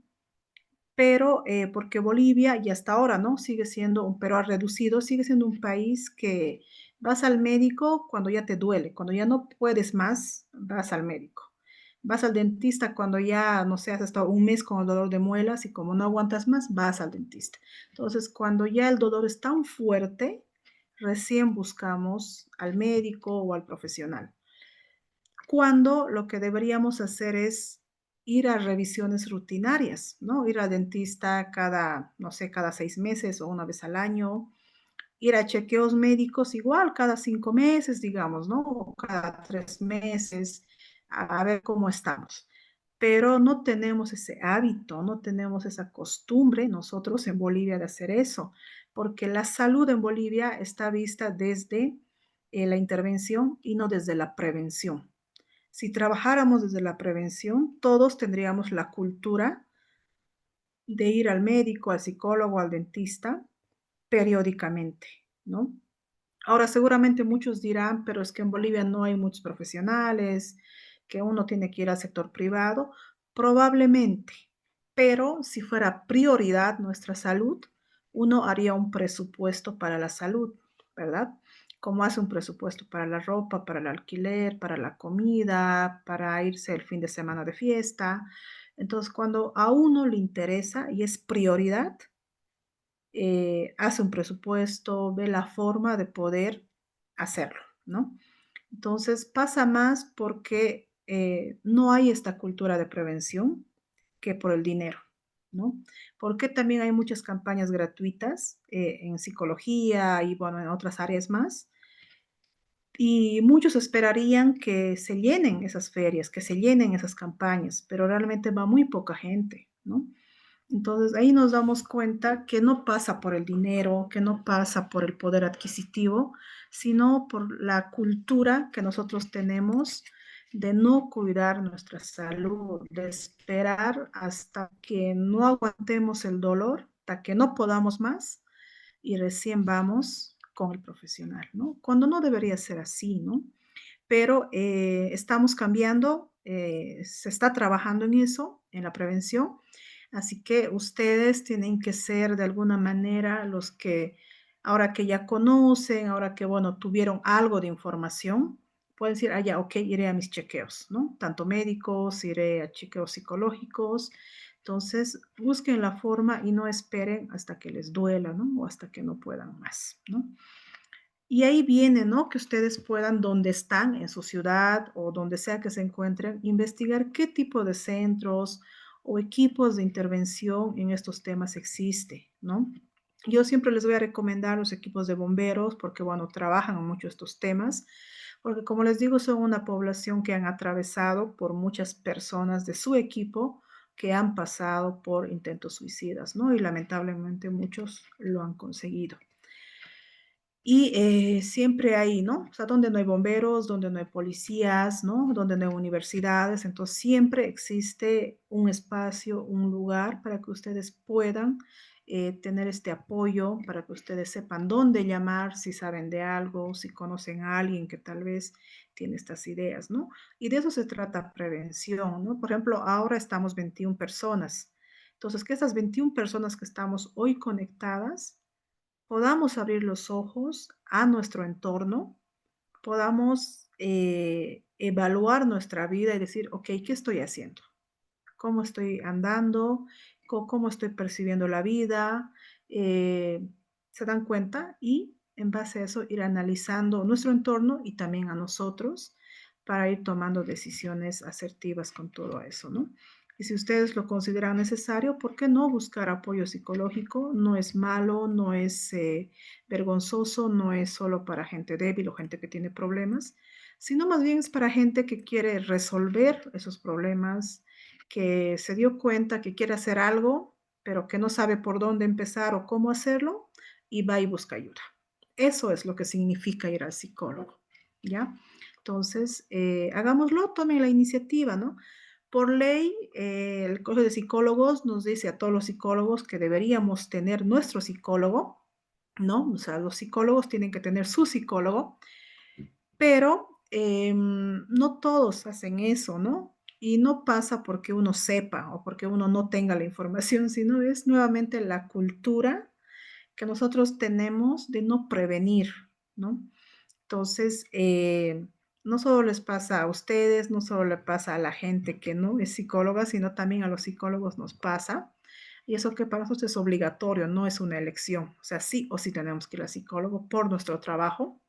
Pero porque Bolivia, y hasta ahora, ¿no? Sigue siendo, pero ha reducido, sigue siendo un país que vas al médico cuando ya te duele, cuando ya no puedes más, vas al médico. Vas al dentista cuando ya, no sé, has estado un mes con el dolor de muelas y como no aguantas más, vas al dentista. Entonces, cuando ya el dolor es tan fuerte, recién buscamos al médico o al profesional. Cuando lo que deberíamos hacer es ir a revisiones rutinarias, ¿no? Ir al dentista cada, no sé, cada 6 meses o una vez al año, ir a chequeos médicos igual cada 5 meses, digamos, ¿no? O cada 3 meses, a ver cómo estamos. pero no tenemos ese hábito, no tenemos esa costumbre nosotros en Bolivia de hacer eso, porque la salud en Bolivia está vista desde la intervención y no desde la prevención. Si trabajáramos desde la prevención, todos tendríamos la cultura de ir al médico, al psicólogo, al dentista periódicamente, ¿no? Ahora seguramente muchos dirán, pero es que en Bolivia no hay muchos profesionales, que uno tiene que ir al sector privado. Probablemente, pero si fuera prioridad nuestra salud, uno haría un presupuesto para la salud, ¿verdad? Como hace un presupuesto para la ropa, para el alquiler, para la comida, para irse el fin de semana de fiesta. Entonces, cuando a uno le interesa y es prioridad, hace un presupuesto, ve la forma de poder hacerlo, ¿no? Entonces pasa más porque no hay esta cultura de prevención que por el dinero, ¿no? Porque también hay muchas campañas gratuitas en psicología y bueno, en otras áreas más. Y muchos esperarían que se llenen esas ferias, que se llenen esas campañas, pero realmente va muy poca gente, ¿no? Entonces ahí nos damos cuenta que no pasa por el dinero, que no pasa por el poder adquisitivo, sino por la cultura que nosotros tenemos de no cuidar nuestra salud, de esperar hasta que no aguantemos el dolor, hasta que no podamos más y recién vamos con el profesional, ¿no? Cuando no debería ser así, ¿no? Pero estamos cambiando, se está trabajando en eso, en la prevención, así que ustedes tienen que ser de alguna manera los que, ahora que ya conocen, ahora que, bueno, tuvieron algo de información, pueden decir, ah, ya, ok, iré a mis chequeos, ¿no? Tanto médicos, iré a chequeos psicológicos. Entonces, busquen la forma y no esperen hasta que les duela, ¿no? O hasta que no puedan más, ¿no? Y ahí viene, ¿no? Que ustedes puedan, donde están, en su ciudad o donde sea que se encuentren, investigar qué tipo de centros o equipos de intervención en estos temas existe, ¿no? Yo siempre les voy a recomendar los equipos de bomberos porque, bueno, trabajan mucho estos temas, porque como les digo, son una población que han atravesado por muchas personas de su equipo que han pasado por intentos suicidas, ¿no? Y lamentablemente muchos lo han conseguido. Y siempre hay, ¿no? O sea, donde no hay bomberos, donde no hay policías, ¿no? Donde no hay universidades, entonces siempre existe un espacio, un lugar para que ustedes puedan tener este apoyo, para que ustedes sepan dónde llamar, si saben de algo, si conocen a alguien que tal vez tiene estas ideas, ¿no? Y de eso se trata prevención, ¿no? Por ejemplo, ahora estamos 21 personas. Entonces, que esas 21 personas que estamos hoy conectadas, podamos abrir los ojos a nuestro entorno, podamos evaluar nuestra vida y decir, ok, ¿qué estoy haciendo? ¿Cómo estoy andando? ¿Cómo estoy percibiendo la vida? ¿Se dan cuenta? Y en base a eso ir analizando nuestro entorno y también a nosotros para ir tomando decisiones asertivas con todo eso, ¿no? Y si ustedes lo consideran necesario, ¿por qué no buscar apoyo psicológico? No es malo, no es vergonzoso, no es solo para gente débil o gente que tiene problemas, sino más bien es para gente que quiere resolver esos problemas, que se dio cuenta que quiere hacer algo, pero que no sabe por dónde empezar o cómo hacerlo, y va y busca ayuda. Eso es lo que significa ir al psicólogo, ¿ya? Entonces, hagámoslo, tomen la iniciativa, ¿no? Por ley, el Colegio de Psicólogos nos dice a todos los psicólogos que deberíamos tener nuestro psicólogo, ¿no? O sea, los psicólogos tienen que tener su psicólogo, pero no todos hacen eso, ¿no? Y no pasa porque uno sepa o porque uno no tenga la información, sino es nuevamente la cultura que nosotros tenemos de no prevenir, ¿no? Entonces, no solo les pasa a ustedes, no solo le pasa a la gente que no es psicóloga, sino también a los psicólogos nos pasa. Y eso que para nosotros es obligatorio, no es una elección. O sea, sí o sí tenemos que ir al psicólogo por nuestro trabajo,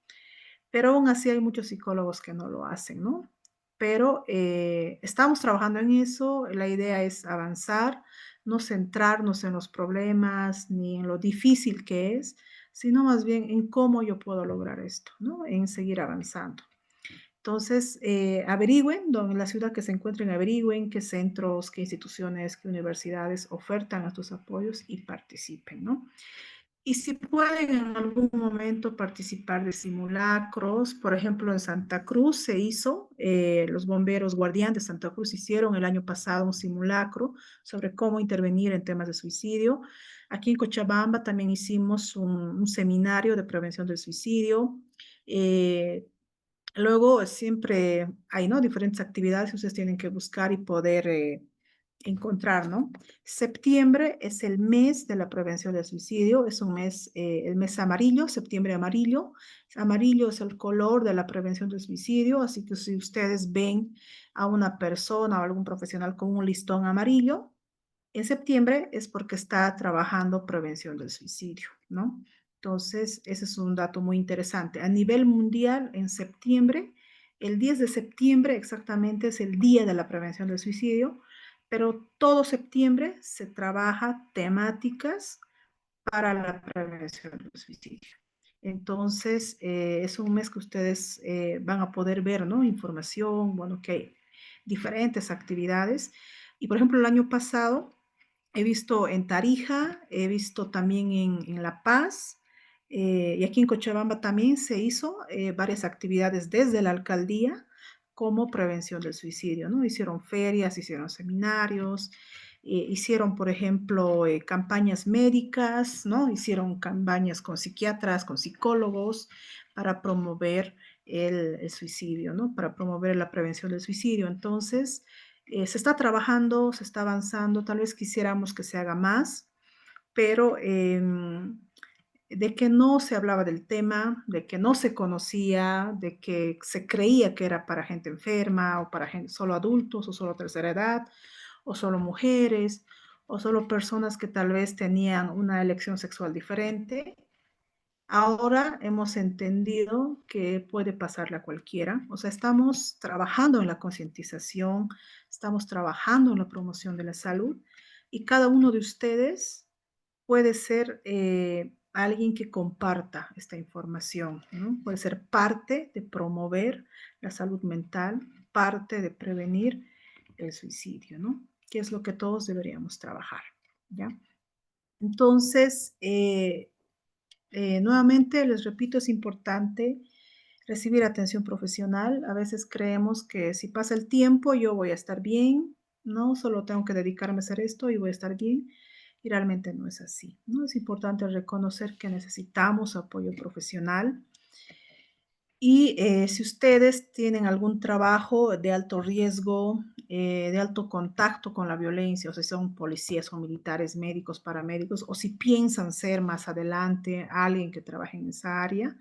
pero aún así hay muchos psicólogos que no lo hacen, ¿no? Pero estamos trabajando en eso, la idea es avanzar, no centrarnos en los problemas ni en lo difícil que es, sino más bien en cómo yo puedo lograr esto, ¿no? En seguir avanzando. Entonces, averigüen, en la ciudad que se encuentren, averigüen qué centros, qué instituciones, qué universidades ofertan estos apoyos y participen, ¿no? Y si pueden en algún momento participar de simulacros, por ejemplo, en Santa Cruz se hizo, los bomberos guardián de Santa Cruz hicieron el año pasado un simulacro sobre cómo intervenir en temas de suicidio. Aquí en Cochabamba también hicimos un seminario de prevención del suicidio. Luego siempre hay, ¿no? Diferentes actividades que ustedes tienen que buscar y poder encontrar, ¿no? Septiembre es el mes de la prevención del suicidio, es un mes, el mes amarillo, septiembre amarillo. Amarillo es el color de la prevención del suicidio, así que si ustedes ven a una persona o algún profesional con un listón amarillo, en septiembre es porque está trabajando prevención del suicidio, ¿no? Entonces, ese es un dato muy interesante. A nivel mundial, en septiembre, el 10 de septiembre exactamente es el Día de la Prevención del Suicidio, pero todo septiembre se trabaja temáticas para la prevención del suicidio. Entonces, es un mes que ustedes van a poder ver, ¿no? Información, bueno, que hay diferentes actividades. Y, por ejemplo, el año pasado he visto en Tarija, he visto también en La Paz, y aquí en Cochabamba también se hizo varias actividades desde la alcaldía como prevención del suicidio, ¿no? Hicieron ferias, hicieron seminarios, hicieron, por ejemplo, campañas médicas, ¿no? Hicieron campañas con psiquiatras, con psicólogos para promover el suicidio, ¿no? Para promover la prevención del suicidio. Entonces, se está trabajando, se está avanzando, tal vez quisiéramos que se haga más, pero de que no se hablaba del tema, de que no se conocía, de que se creía que era para gente enferma o para gente, solo adultos o solo tercera edad o solo mujeres o solo personas que tal vez tenían una elección sexual diferente. Ahora hemos entendido que puede pasarle a cualquiera, o sea, estamos trabajando en la concientización, estamos trabajando en la promoción de la salud y cada uno de ustedes puede ser alguien que comparta esta información, ¿no? Puede ser parte de promover la salud mental, parte de prevenir el suicidio, ¿no? Que es lo que todos deberíamos trabajar, ¿ya? Entonces, nuevamente, les repito, es importante recibir atención profesional. A veces creemos que si pasa el tiempo yo voy a estar bien, ¿no? Solo tengo que dedicarme a hacer esto y voy a estar bien. Y realmente no es así, ¿no? Es importante reconocer que necesitamos apoyo profesional. Y si ustedes tienen algún trabajo de alto riesgo, de alto contacto con la violencia, o sea, son policías o militares, médicos, paramédicos, o si piensan ser más adelante alguien que trabaje en esa área,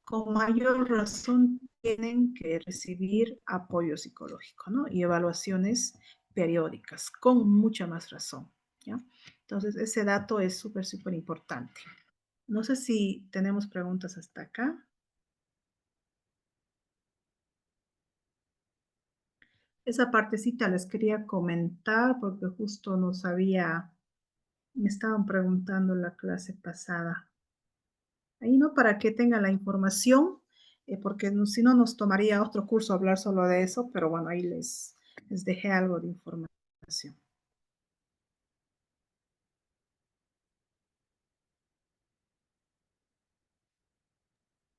con mayor razón tienen que recibir apoyo psicológico, ¿no? Y evaluaciones periódicas, con mucha más razón, ¿ya? Entonces, ese dato es súper, súper importante. No sé si tenemos preguntas hasta acá. Esa partecita les quería comentar porque justo no sabía, me estaban preguntando en la clase pasada. Ahí no, para que tengan la información, porque si no nos tomaría otro curso hablar solo de eso, pero bueno, ahí les dejé algo de información.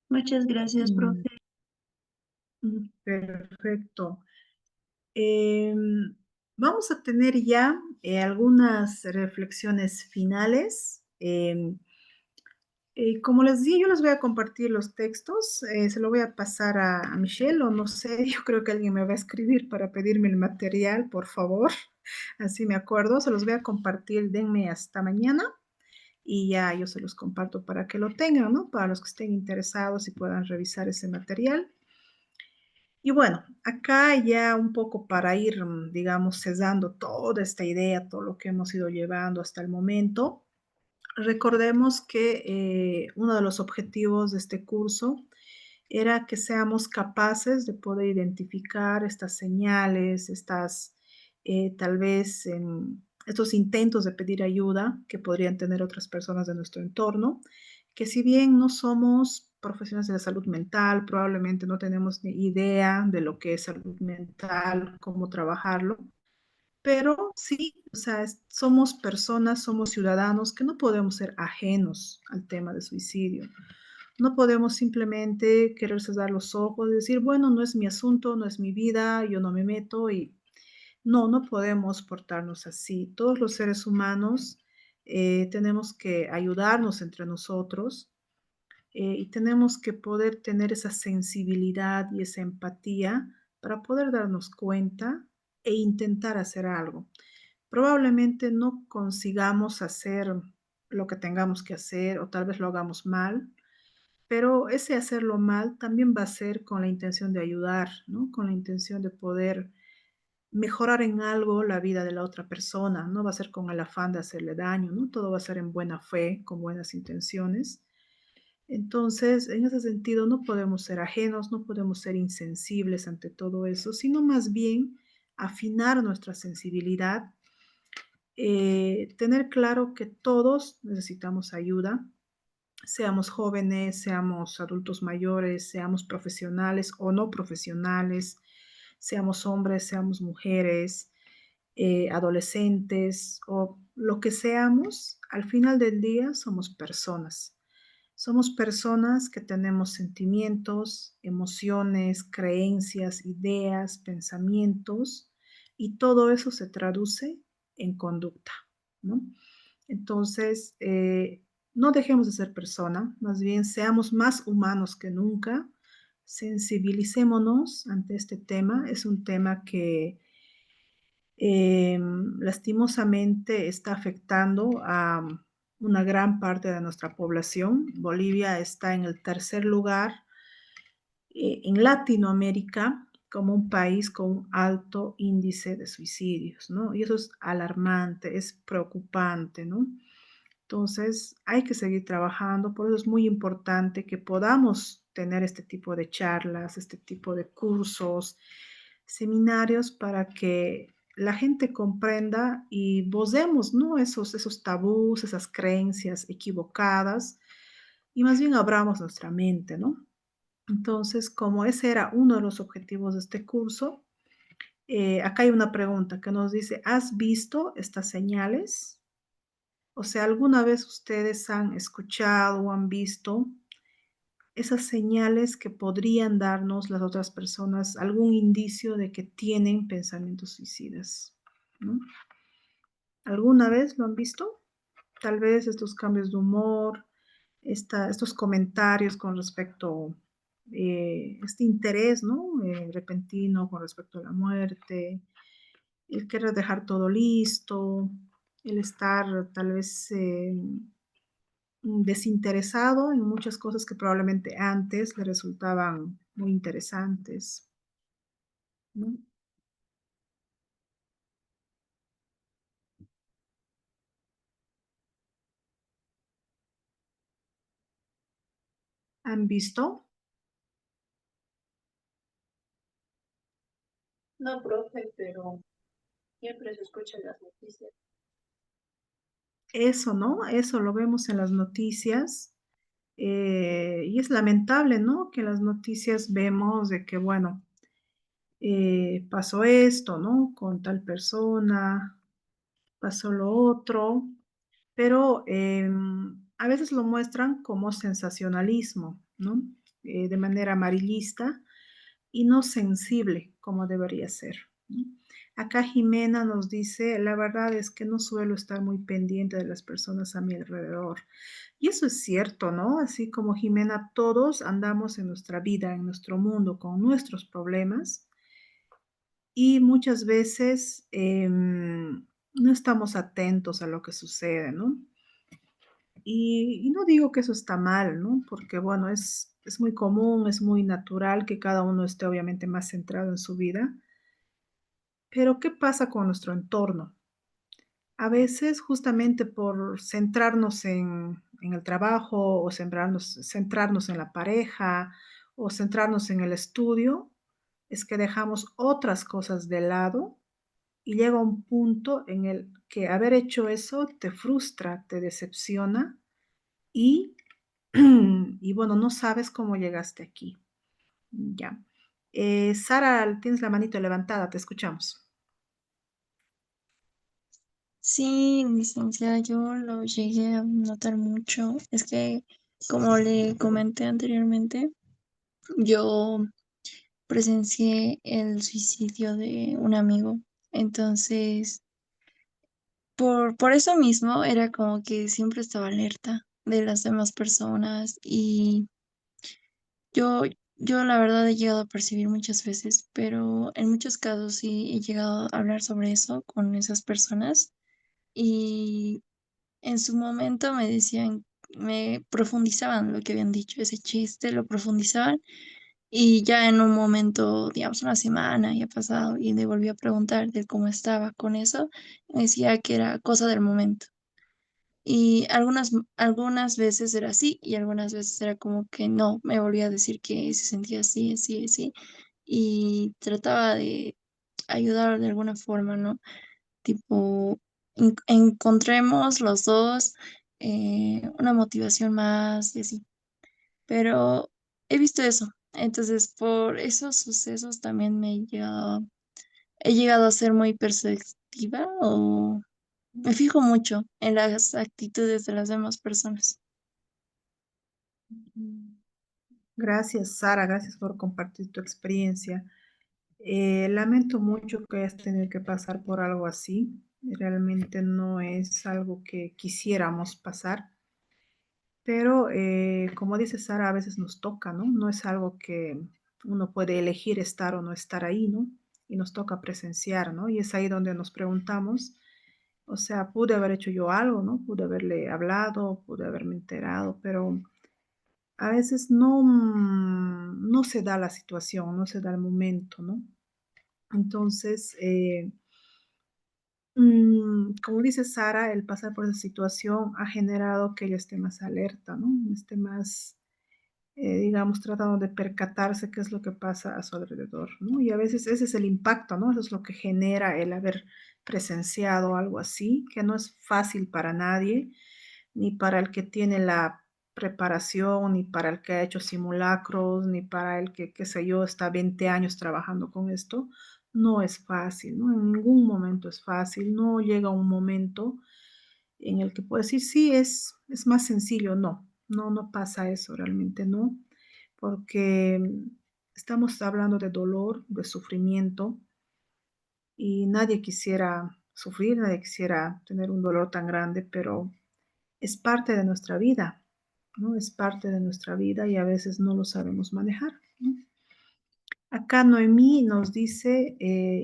Muchas gracias, profe. Perfecto. Vamos a tener ya algunas reflexiones finales. Como les dije, yo les voy a compartir los textos, se lo voy a pasar a Michelle, o no sé, yo creo que alguien me va a escribir para pedirme el material, por favor, así me acuerdo, se los voy a compartir, denme hasta mañana y ya yo se los comparto para que lo tengan, ¿no? Para los que estén interesados y puedan revisar ese material. Y bueno, acá ya un poco para ir, digamos, cesando toda esta idea, todo lo que hemos ido llevando hasta el momento. Recordemos que uno de los objetivos de este curso era que seamos capaces de poder identificar estas señales, tal vez estos intentos de pedir ayuda que podrían tener otras personas de nuestro entorno, que si bien no somos profesionales de la salud mental probablemente no tenemos ni idea de lo que es salud mental, cómo trabajarlo, pero sí, o sea, somos personas, somos ciudadanos que no podemos ser ajenos al tema de suicidio. No podemos simplemente querer cerrar los ojos y decir, bueno, no es mi asunto, no es mi vida, yo no me meto y no, no podemos portarnos así. Todos los seres humanos tenemos que ayudarnos entre nosotros y tenemos que poder tener esa sensibilidad y esa empatía para poder darnos cuenta e intentar hacer algo. Probablemente no consigamos hacer lo que tengamos que hacer o tal vez lo hagamos mal, pero ese hacerlo mal también va a ser con la intención de ayudar, ¿no? Con la intención de poder mejorar en algo la vida de la otra persona, no va a ser con el afán de hacerle daño, ¿no? Todo va a ser en buena fe, con buenas intenciones. Entonces, en ese sentido, no podemos ser ajenos, no podemos ser insensibles ante todo eso, sino más bien afinar nuestra sensibilidad, tener claro que todos necesitamos ayuda, seamos jóvenes, seamos adultos mayores, seamos profesionales o no profesionales, seamos hombres, seamos mujeres, adolescentes o lo que seamos, al final del día somos personas. Somos personas que tenemos sentimientos, emociones, creencias, ideas, pensamientos y todo eso se traduce en conducta, ¿no? Entonces, no dejemos de ser persona, más bien seamos más humanos que nunca, sensibilicémonos ante este tema. Es un tema que lastimosamente está afectando a una gran parte de nuestra población. Bolivia está en el tercer lugar en Latinoamérica como un país con un alto índice de suicidios, ¿no? Y eso es alarmante, es preocupante, ¿no? Entonces, hay que seguir trabajando, por eso es muy importante que podamos tener este tipo de charlas, este tipo de cursos, seminarios para que la gente comprenda y vocemos, ¿no? Esos tabús, esas creencias equivocadas y más bien abramos nuestra mente, ¿no? Entonces, como ese era uno de los objetivos de este curso, acá hay una pregunta que nos dice, ¿has visto estas señales? O sea, ¿alguna vez ustedes han escuchado o han visto esas señales que podrían darnos las otras personas algún indicio de que tienen pensamientos suicidas? ¿No? ¿Alguna vez lo han visto? Tal vez estos cambios de humor, estos comentarios con respecto este interés, ¿no? Repentino con respecto a la muerte, el querer dejar todo listo, el estar tal vez desinteresado en muchas cosas que probablemente antes le resultaban muy interesantes, ¿no? ¿Han visto? No, profe, pero siempre se escucha en las noticias. Eso, ¿no? Eso lo vemos en las noticias. Y es lamentable, ¿no? Que en las noticias vemos de que, bueno, pasó esto, ¿no? Con tal persona, pasó lo otro, pero a veces lo muestran como sensacionalismo, ¿no? De manera amarillista y no sensible como debería ser, ¿no? Acá Jimena nos dice, la verdad es que no suelo estar muy pendiente de las personas a mi alrededor. Y eso es cierto, ¿no? Así como Jimena, todos andamos en nuestra vida, en nuestro mundo, con nuestros problemas y muchas veces no estamos atentos a lo que sucede, ¿no? Y no digo que eso está mal, ¿no? Porque, bueno, es muy común, es muy natural que cada uno esté obviamente más centrado en su vida. Pero, ¿qué pasa con nuestro entorno? A veces, justamente por centrarnos en el trabajo o centrarnos en la pareja o centrarnos en el estudio, es que dejamos otras cosas de lado y llega un punto en el que haber hecho eso te frustra, te decepciona y y bueno, no sabes cómo llegaste aquí. Ya. Sara, tienes la manito levantada, te escuchamos. Sí, licenciada, yo lo llegué a notar mucho. Es que, como le comenté anteriormente, yo presencié el suicidio de un amigo. Entonces, por eso mismo era como que siempre estaba alerta de las demás personas y yo, yo la verdad he llegado a percibir muchas veces, pero en muchos casos sí he llegado a hablar sobre eso con esas personas y en su momento me decían, me profundizaban lo que habían dicho, ese chiste, lo profundizaban y ya en un momento, digamos, una semana ya pasado y le volví a preguntar de cómo estaba con eso, me decía que era cosa del momento. Y algunas veces era así y algunas veces era como que no, me volvía a decir que se sentía así, así, así y trataba de ayudar de alguna forma, ¿no? Tipo, encontremos los dos una motivación más y así. Pero he visto eso. Entonces, por esos sucesos también he llegado a ser muy perceptiva o me fijo mucho en las actitudes de las demás personas. Gracias, Sara, gracias por compartir tu experiencia. Lamento mucho que hayas tenido que pasar por algo así. Realmente no es algo que quisiéramos pasar, pero como dice Sara, a veces nos toca, ¿no? No es algo que uno puede elegir estar o no estar ahí, ¿no? Y nos toca presenciar, ¿no? Y es ahí donde nos preguntamos, o sea, pude haber hecho yo algo, ¿no? Pude haberle hablado, pude haberme enterado, pero a veces no, no se da la situación, no se da el momento, ¿no? Entonces, como dice Sara, el pasar por esa situación ha generado que ella esté más alerta, ¿no? Esté más, digamos, tratando de percatarse qué es lo que pasa a su alrededor, ¿no? Y a veces ese es el impacto, ¿no? Eso es lo que genera el haber presenciado algo así, que no es fácil para nadie, ni para el que tiene la preparación, ni para el que ha hecho simulacros, ni para el que, qué sé yo, está 20 años trabajando con esto. No es fácil, ¿no? En ningún momento es fácil, no llega un momento en el que puedes decir, sí, es más sencillo, no, no, no pasa eso, realmente no, porque estamos hablando de dolor, de sufrimiento, y nadie quisiera sufrir, nadie quisiera tener un dolor tan grande, pero es parte de nuestra vida, ¿no? Es parte de nuestra vida y a veces no lo sabemos manejar, ¿no? Acá Noemí nos dice,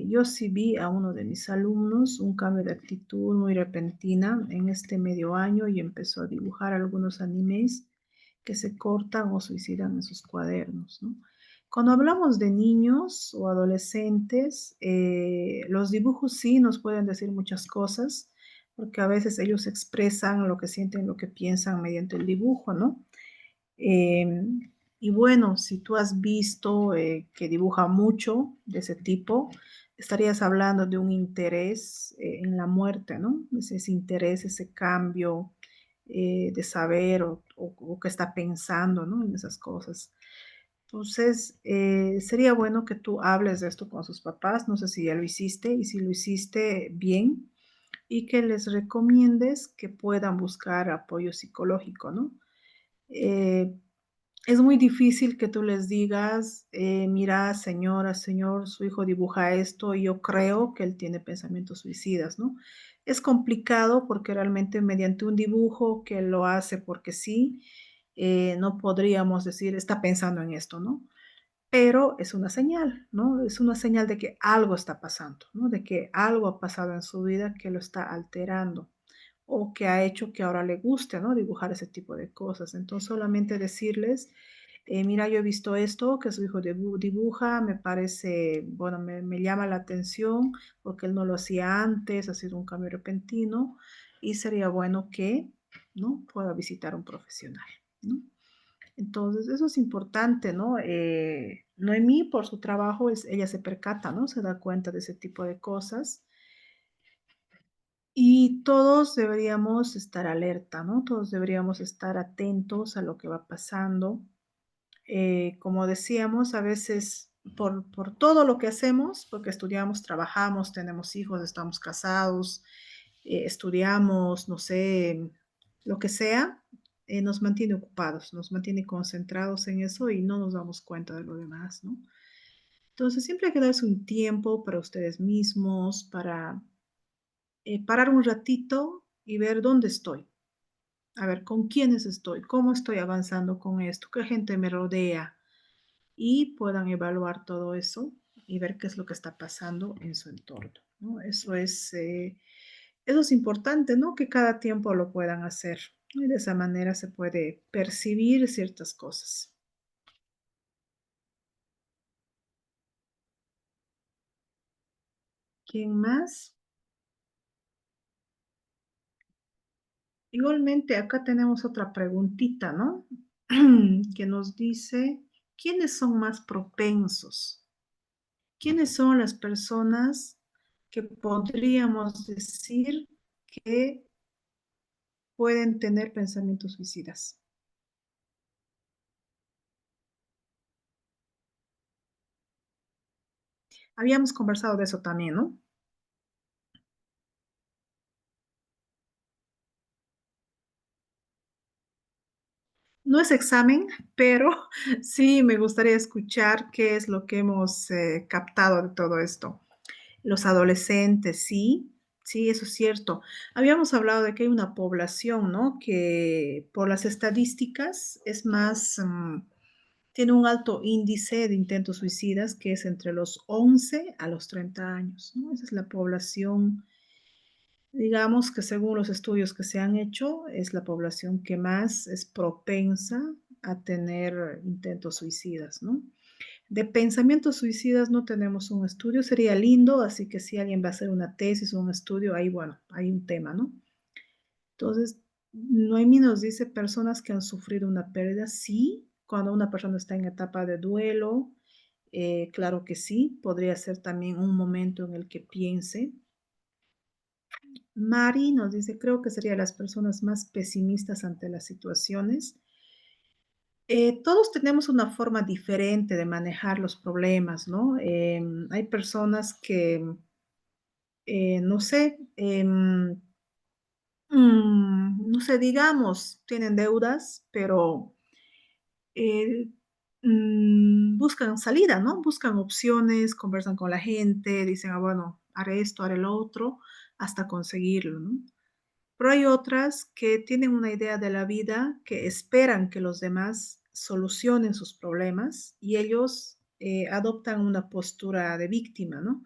yo sí vi a uno de mis alumnos un cambio de actitud muy repentina en este medio año y empezó a dibujar algunos animes que se cortan o suicidan en sus cuadernos, ¿no? Cuando hablamos de niños o adolescentes, los dibujos sí nos pueden decir muchas cosas, porque a veces ellos expresan lo que sienten, lo que piensan mediante el dibujo, ¿no? Eh, y bueno, si tú has visto que dibuja mucho de ese tipo, estarías hablando de un interés en la muerte, ¿no? Ese interés, ese cambio de saber o que está pensando, ¿no? En esas cosas. Entonces, sería bueno que tú hables de esto con sus papás. No sé si ya lo hiciste y si lo hiciste bien y que les recomiendes que puedan buscar apoyo psicológico, ¿no? Eh, es muy difícil que tú les digas, mira, señora, señor, su hijo dibuja esto y yo creo que él tiene pensamientos suicidas, ¿no? Es complicado porque realmente mediante un dibujo que lo hace porque sí, no podríamos decir, está pensando en esto, ¿no? Pero es una señal, ¿no? Es una señal de que algo está pasando, ¿no? De que algo ha pasado en su vida que lo está alterando o que ha hecho que ahora le guste, ¿no? Dibujar ese tipo de cosas. Entonces, solamente decirles, mira, yo he visto esto, que su hijo dibuja, me parece, bueno, me llama la atención porque él no lo hacía antes, ha sido un cambio repentino y sería bueno que, ¿no? Pueda visitar un profesional, ¿no? Entonces, eso es importante, ¿no? Noemí, por su trabajo, ella se percata, ¿no? Se da cuenta de ese tipo de cosas. Y todos deberíamos estar alerta, ¿no? Todos deberíamos estar atentos a lo que va pasando. Como decíamos, a veces por todo lo que hacemos, porque estudiamos, trabajamos, tenemos hijos, estamos casados, estudiamos, no sé, lo que sea, nos mantiene ocupados, nos mantiene concentrados en eso y no nos damos cuenta de lo demás, ¿no? Entonces siempre hay que darse un tiempo para ustedes mismos, para parar un ratito y ver dónde estoy. A ver, con quiénes estoy, cómo estoy avanzando con esto, qué gente me rodea y puedan evaluar todo eso y ver qué es lo que está pasando en su entorno, ¿no? Eso es importante, ¿no? Que cada tiempo lo puedan hacer, ¿no? Y de esa manera se puede percibir ciertas cosas. ¿Quién más? Igualmente, acá tenemos otra preguntita, ¿no? Que nos dice, ¿quiénes son más propensos? ¿Quiénes son las personas que podríamos decir que pueden tener pensamientos suicidas? Habíamos conversado de eso también, ¿no? No es examen, pero sí me gustaría escuchar qué es lo que hemos captado de todo esto. Los adolescentes, sí, sí, eso es cierto. Habíamos hablado de que hay una población, ¿no? Que por las estadísticas es más, tiene un alto índice de intentos suicidas que es entre los 11 a los 30 años, ¿no? Esa es la población, digamos que según los estudios que se han hecho, es la población que más es propensa a tener intentos suicidas, ¿no? De pensamientos suicidas no tenemos un estudio, sería lindo, así que si alguien va a hacer una tesis o un estudio, ahí bueno, hay un tema, ¿no? Entonces, Noemí nos dice personas que han sufrido una pérdida, sí, cuando una persona está en etapa de duelo, claro que sí, podría ser también un momento en el que piense. Mari nos dice, creo que serían las personas más pesimistas ante las situaciones. Todos tenemos una forma diferente de manejar los problemas, ¿no? Hay personas que, no sé, no sé, digamos, tienen deudas, pero eh, buscan salida, ¿no? Buscan opciones, conversan con la gente, dicen, ah, bueno, haré esto, haré lo otro, hasta conseguirlo, ¿no? Pero hay otras que tienen una idea de la vida, que esperan que los demás solucionen sus problemas y ellos adoptan una postura de víctima, ¿no?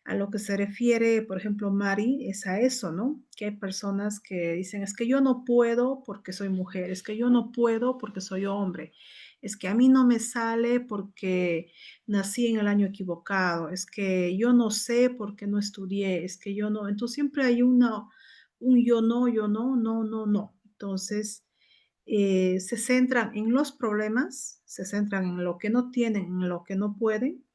A lo que se refiere, por ejemplo, Mari, es a eso, ¿no? Que hay personas que dicen, es que yo no puedo porque soy mujer, es que yo no puedo porque soy hombre, es que a mí no me sale porque nací en el año equivocado, es que yo no sé porque no estudié, es que yo no, entonces siempre hay un yo no, no, no, no. Entonces, se centran en los problemas, se centran en lo que no tienen, en lo que no pueden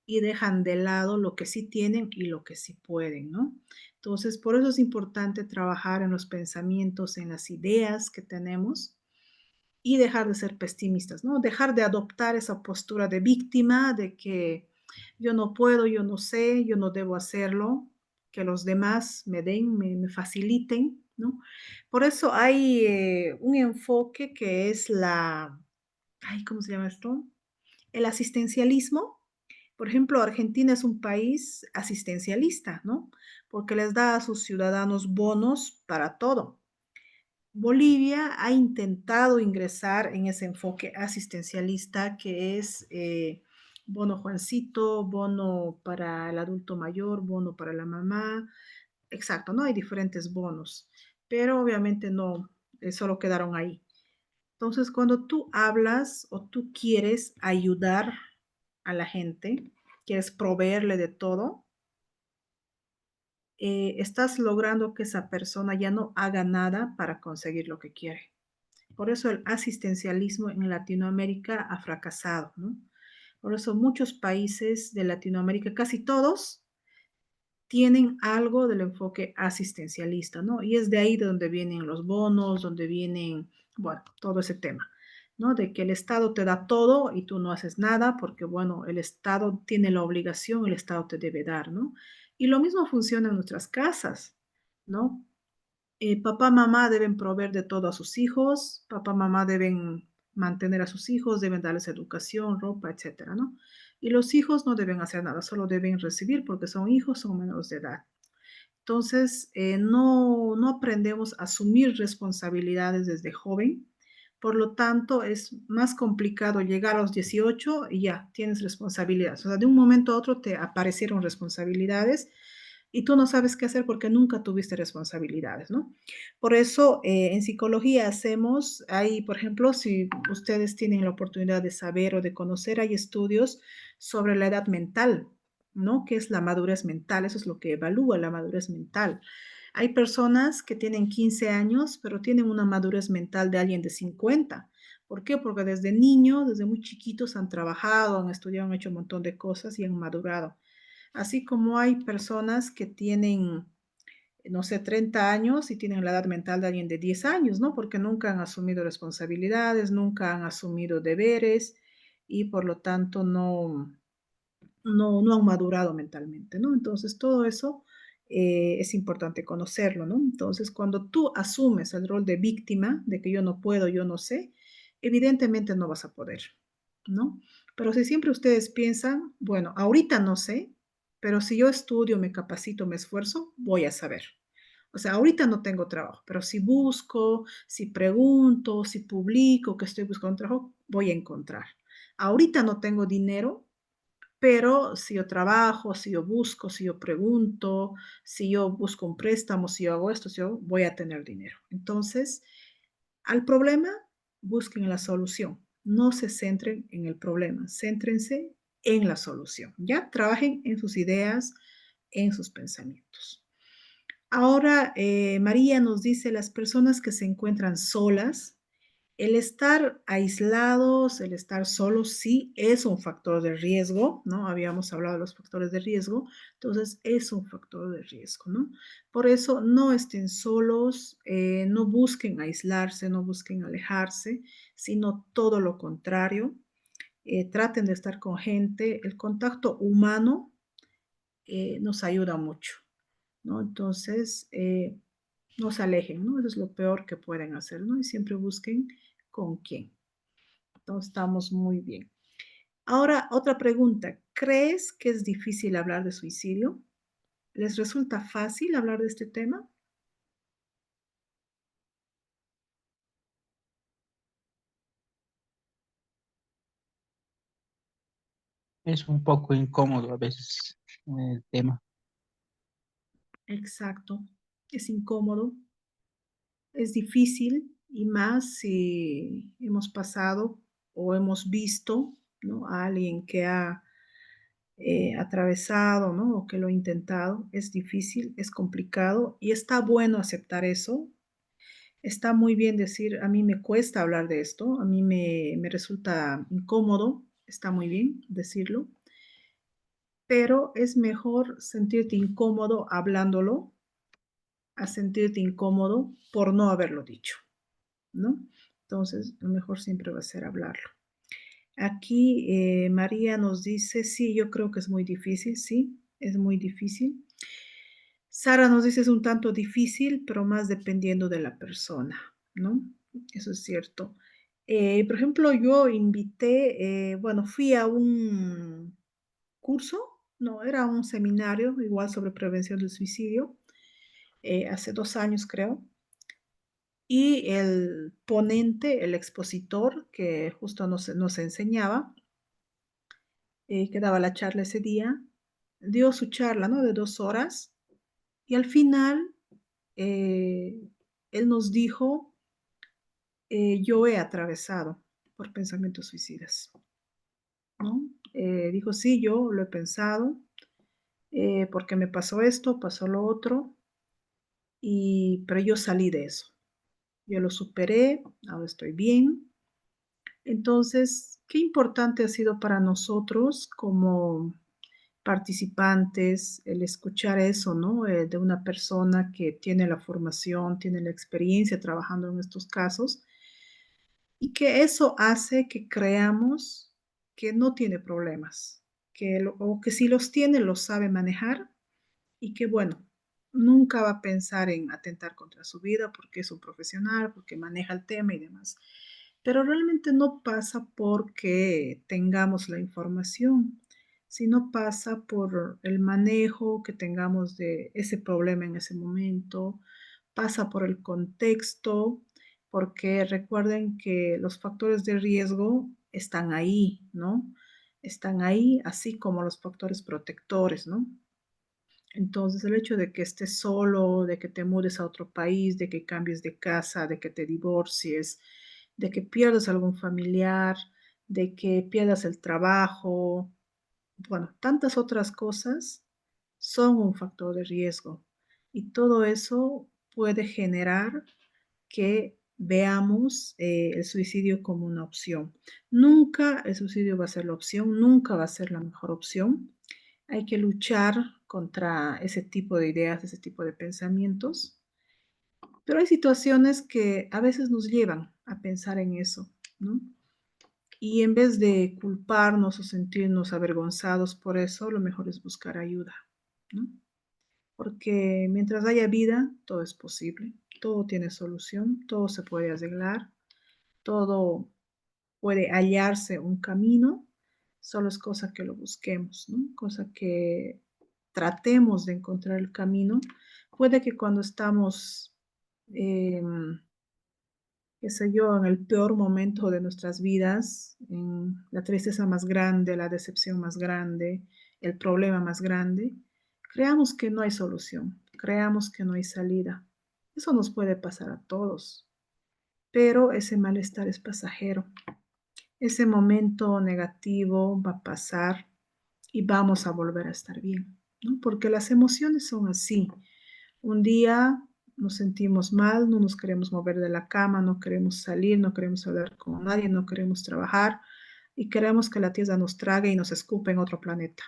y dejan de lado lo que sí tienen y lo que sí pueden, ¿no? Entonces, por eso es importante trabajar en los pensamientos, en las ideas que tenemos y dejar de ser pesimistas, ¿no? Dejar de adoptar esa postura de víctima, de que yo no puedo, yo no sé, yo no debo hacerlo, que los demás me den, me faciliten, ¿no? Por eso hay un enfoque que es ay, ¿cómo se llama esto? El asistencialismo. Por ejemplo, Argentina es un país asistencialista, ¿no? Porque les da a sus ciudadanos bonos para todo. Bolivia ha intentado ingresar en ese enfoque asistencialista que es bono Juancito, bono para el adulto mayor, bono para la mamá. Exacto, ¿no? Hay diferentes bonos, pero obviamente no, solo quedaron ahí. Entonces, cuando tú hablas o tú quieres ayudar a la gente, quieres proveerle de todo, estás logrando que esa persona ya no haga nada para conseguir lo que quiere. Por eso el asistencialismo en Latinoamérica ha fracasado, ¿no? Por eso muchos países de Latinoamérica, casi todos, tienen algo del enfoque asistencialista, ¿no? Y es de ahí de donde vienen los bonos, donde vienen, bueno, todo ese tema, ¿no? De que el Estado te da todo y tú no haces nada porque, bueno, el Estado tiene la obligación, el Estado te debe dar, ¿no? Y lo mismo funciona en nuestras casas, ¿no? Papá, mamá deben proveer de todo a sus hijos, papá, mamá deben mantener a sus hijos, deben darles educación, ropa, etcétera, ¿no? Y los hijos no deben hacer nada, solo deben recibir porque son hijos, son menores de edad. Entonces, no aprendemos a asumir responsabilidades desde joven. Por lo tanto, es más complicado llegar a los 18 y ya tienes responsabilidades. O sea, de un momento a otro te aparecieron responsabilidades y tú no sabes qué hacer porque nunca tuviste responsabilidades, ¿no? Por eso, en psicología por ejemplo, si ustedes tienen la oportunidad de saber o de conocer, hay estudios sobre la edad mental, ¿no? ¿Qué es la madurez mental? Eso es lo que evalúa la madurez mental. Hay personas que tienen 15 años, pero tienen una madurez mental de alguien de 50. ¿Por qué? Porque desde niños, desde muy chiquitos han trabajado, han estudiado, han hecho un montón de cosas y han madurado. Así como hay personas que tienen, no sé, 30 años y tienen la edad mental de alguien de 10 años, ¿no? Porque nunca han asumido responsabilidades, nunca han asumido deberes y por lo tanto no han madurado mentalmente, ¿no? Entonces, todo eso es importante conocerlo, ¿no? Entonces, cuando tú asumes el rol de víctima, de que yo no puedo, yo no sé, evidentemente no vas a poder, ¿no? Pero si siempre ustedes piensan, bueno, ahorita no sé, pero si yo estudio, me capacito, me esfuerzo, voy a saber. O sea, ahorita no tengo trabajo, pero si busco, si pregunto, si publico que estoy buscando trabajo, voy a encontrar. Ahorita no tengo dinero, pero si yo trabajo, si yo busco, si yo pregunto, si yo busco un préstamo, si yo hago esto, si yo voy a tener dinero. Entonces, al problema, busquen la solución. No se centren en el problema, céntrense en la solución. Ya trabajen en sus ideas, en sus pensamientos. Ahora, María nos dice, las personas que se encuentran solas, el estar aislados, el estar solos, sí es un factor de riesgo, ¿no? Habíamos hablado de los factores de riesgo, entonces es un factor de riesgo, ¿no? Por eso no estén solos, no busquen aislarse, no busquen alejarse, sino todo lo contrario. Traten de estar con gente. El contacto humano nos ayuda mucho, ¿no? Entonces, no se alejen, ¿no? Eso es lo peor que pueden hacer, ¿no? Y siempre busquen con quién. Entonces, estamos muy bien. Ahora, otra pregunta. ¿Crees que es difícil hablar de suicidio? ¿Les resulta fácil hablar de este tema? Es un poco incómodo a veces el tema. Exacto. Es incómodo, es difícil y más si hemos pasado o hemos visto, ¿no? A alguien que ha atravesado, ¿no? O que lo ha intentado. Es difícil, es complicado y está bueno aceptar eso. Está muy bien decir, a mí me cuesta hablar de esto, a mí me resulta incómodo, está muy bien decirlo, pero es mejor sentirte incómodo hablándolo a sentirte incómodo por no haberlo dicho, ¿no? Entonces, lo mejor siempre va a ser hablarlo. Aquí María nos dice, sí, yo creo que es muy difícil, sí, es muy difícil. Sara nos dice, es un tanto difícil, pero más dependiendo de la persona, ¿no? Eso es cierto. Por ejemplo, yo invité, bueno, fui a un curso, no, era un seminario igual sobre prevención del suicidio, hace 2 años creo, y el ponente, el expositor que justo nos enseñaba, que daba la charla ese día, dio su charla, ¿no? De 2 horas, y al final él nos dijo, yo he atravesado por pensamientos suicidas, ¿no? Dijo, sí, yo lo he pensado, porque me pasó esto, pasó lo otro, pero yo salí de eso. Yo lo superé, ahora estoy bien. Entonces, qué importante ha sido para nosotros como participantes, el escuchar eso, ¿no? De una persona que tiene la formación, tiene la experiencia trabajando en estos casos, y que eso hace que creamos que no tiene problemas, o que si los tiene, los sabe manejar y que, bueno, nunca va a pensar en atentar contra su vida porque es un profesional, porque maneja el tema y demás. Pero realmente no pasa porque tengamos la información, sino pasa por el manejo que tengamos de ese problema en ese momento, pasa por el contexto, porque recuerden que los factores de riesgo están ahí, ¿no? Están ahí, así como los factores protectores, ¿no? Entonces, el hecho de que estés solo, de que te mudes a otro país, de que cambies de casa, de que te divorcies, de que pierdas algún familiar, de que pierdas el trabajo, bueno, tantas otras cosas son un factor de riesgo. Y todo eso puede generar que veamos el suicidio como una opción. Nunca el suicidio va a ser la opción, nunca va a ser la mejor opción. Hay que luchar contra ese tipo de ideas, ese tipo de pensamientos, pero hay situaciones que a veces nos llevan a pensar en eso, ¿no? Y en vez de culparnos o sentirnos avergonzados por eso, lo mejor es buscar ayuda, ¿no? Porque mientras haya vida, todo es posible, todo tiene solución, todo se puede arreglar, todo puede hallarse un camino, solo es cosa que lo busquemos, ¿no? Cosa que tratemos de encontrar el camino. Puede que cuando estamos, qué sé yo, en el peor momento de nuestras vidas, en la tristeza más grande, la decepción más grande, el problema más grande, creamos que no hay solución, creamos que no hay salida. Eso nos puede pasar a todos, pero ese malestar es pasajero. Ese momento negativo va a pasar y vamos a volver a estar bien, ¿no? Porque las emociones son así. Un día nos sentimos mal, no nos queremos mover de la cama, no queremos salir, no queremos hablar con nadie, no queremos trabajar y queremos que la tierra nos trague y nos escupe en otro planeta.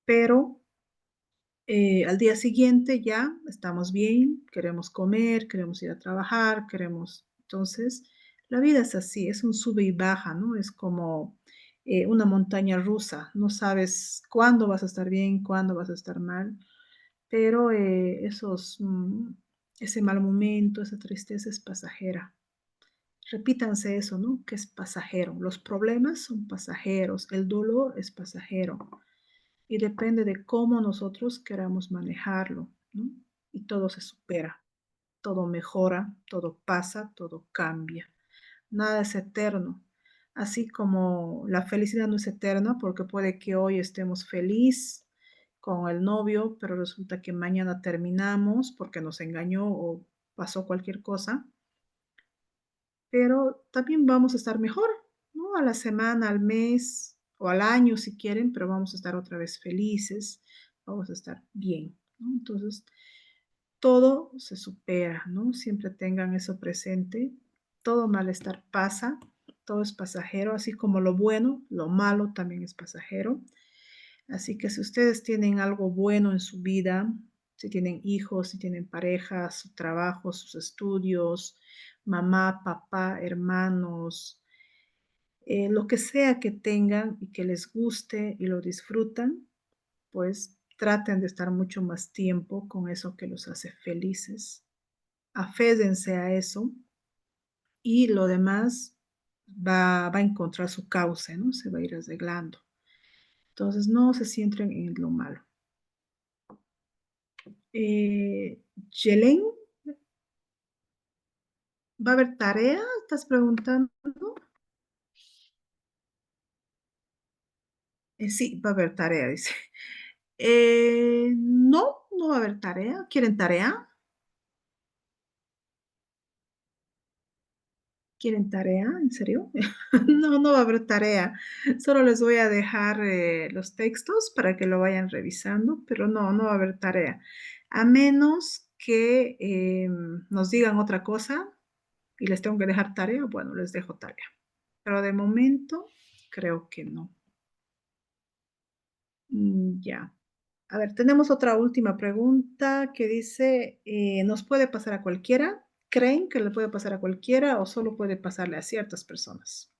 Pero al día siguiente ya estamos bien, queremos comer, queremos ir a trabajar, queremos... Entonces, la vida es así, es un sube y baja, ¿no? Es como una montaña rusa, no sabes cuándo vas a estar bien, cuándo vas a estar mal, pero ese mal momento, esa tristeza es pasajera. Repítanse eso, ¿no? Que es pasajero. Los problemas son pasajeros, el dolor es pasajero y depende de cómo nosotros queramos manejarlo, ¿no? Y todo se supera, todo mejora, todo pasa, todo cambia. Nada es eterno. Así como la felicidad no es eterna, porque puede que hoy estemos feliz con el novio, pero resulta que mañana terminamos porque nos engañó o pasó cualquier cosa, pero también vamos a estar mejor, ¿no? A la semana, al mes o al año si quieren, pero vamos a estar otra vez felices, vamos a estar bien, ¿no? Entonces, todo se supera, ¿no? Siempre tengan eso presente. Todo malestar pasa, todo es pasajero, así como lo bueno, lo malo también es pasajero. Así que si ustedes tienen algo bueno en su vida, si tienen hijos, si tienen pareja, su trabajo, sus estudios, mamá, papá, hermanos, lo que sea que tengan y que les guste y lo disfrutan, pues traten de estar mucho más tiempo con eso que los hace felices. Afédense a eso y lo demás va a encontrar su cauce, ¿no? Se va a ir arreglando. Entonces no se centren en lo malo. Yelen, ¿va a haber tarea? ¿Estás preguntando? Sí, va a haber tarea, dice. No, no va a haber tarea. ¿Quieren tarea? ¿Quieren tarea? ¿En serio? No, no va a haber tarea. Solo les voy a dejar los textos para que lo vayan revisando, pero no, no va a haber tarea. A menos que nos digan otra cosa y les tengo que dejar tarea, bueno, les dejo tarea. Pero de momento creo que no. Ya. A ver, tenemos otra última pregunta que dice, ¿nos puede pasar a cualquiera? ¿Creen que le puede pasar a cualquiera o solo puede pasarle a ciertas personas?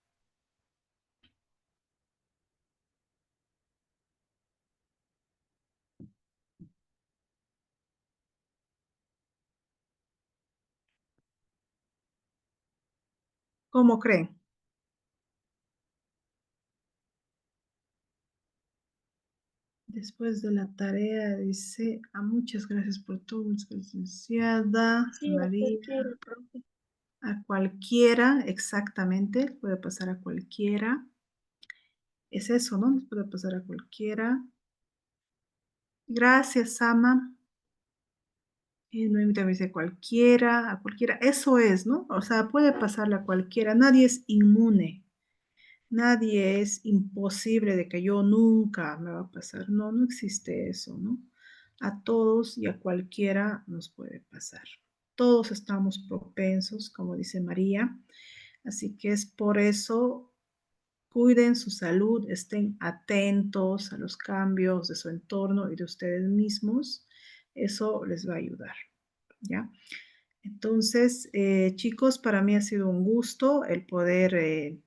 ¿Cómo creen? Después de la tarea dice, muchas gracias por todo, licenciada Sí, a María. cualquiera, profe. A cualquiera, exactamente, puede pasar a cualquiera. Es eso, ¿no? Nos puede pasar a cualquiera. Gracias, Sama. Noemí también dice cualquiera, a cualquiera. Eso es, ¿no? O sea, puede pasarle a cualquiera. Nadie es inmune. Nadie es imposible de que yo nunca me va a pasar. No, no existe eso, ¿no? A todos y a cualquiera nos puede pasar. Todos estamos propensos, como dice María. Así que es por eso, cuiden su salud, estén atentos a los cambios de su entorno y de ustedes mismos. Eso les va a ayudar, ¿ya? Entonces, chicos, para mí ha sido un gusto el poder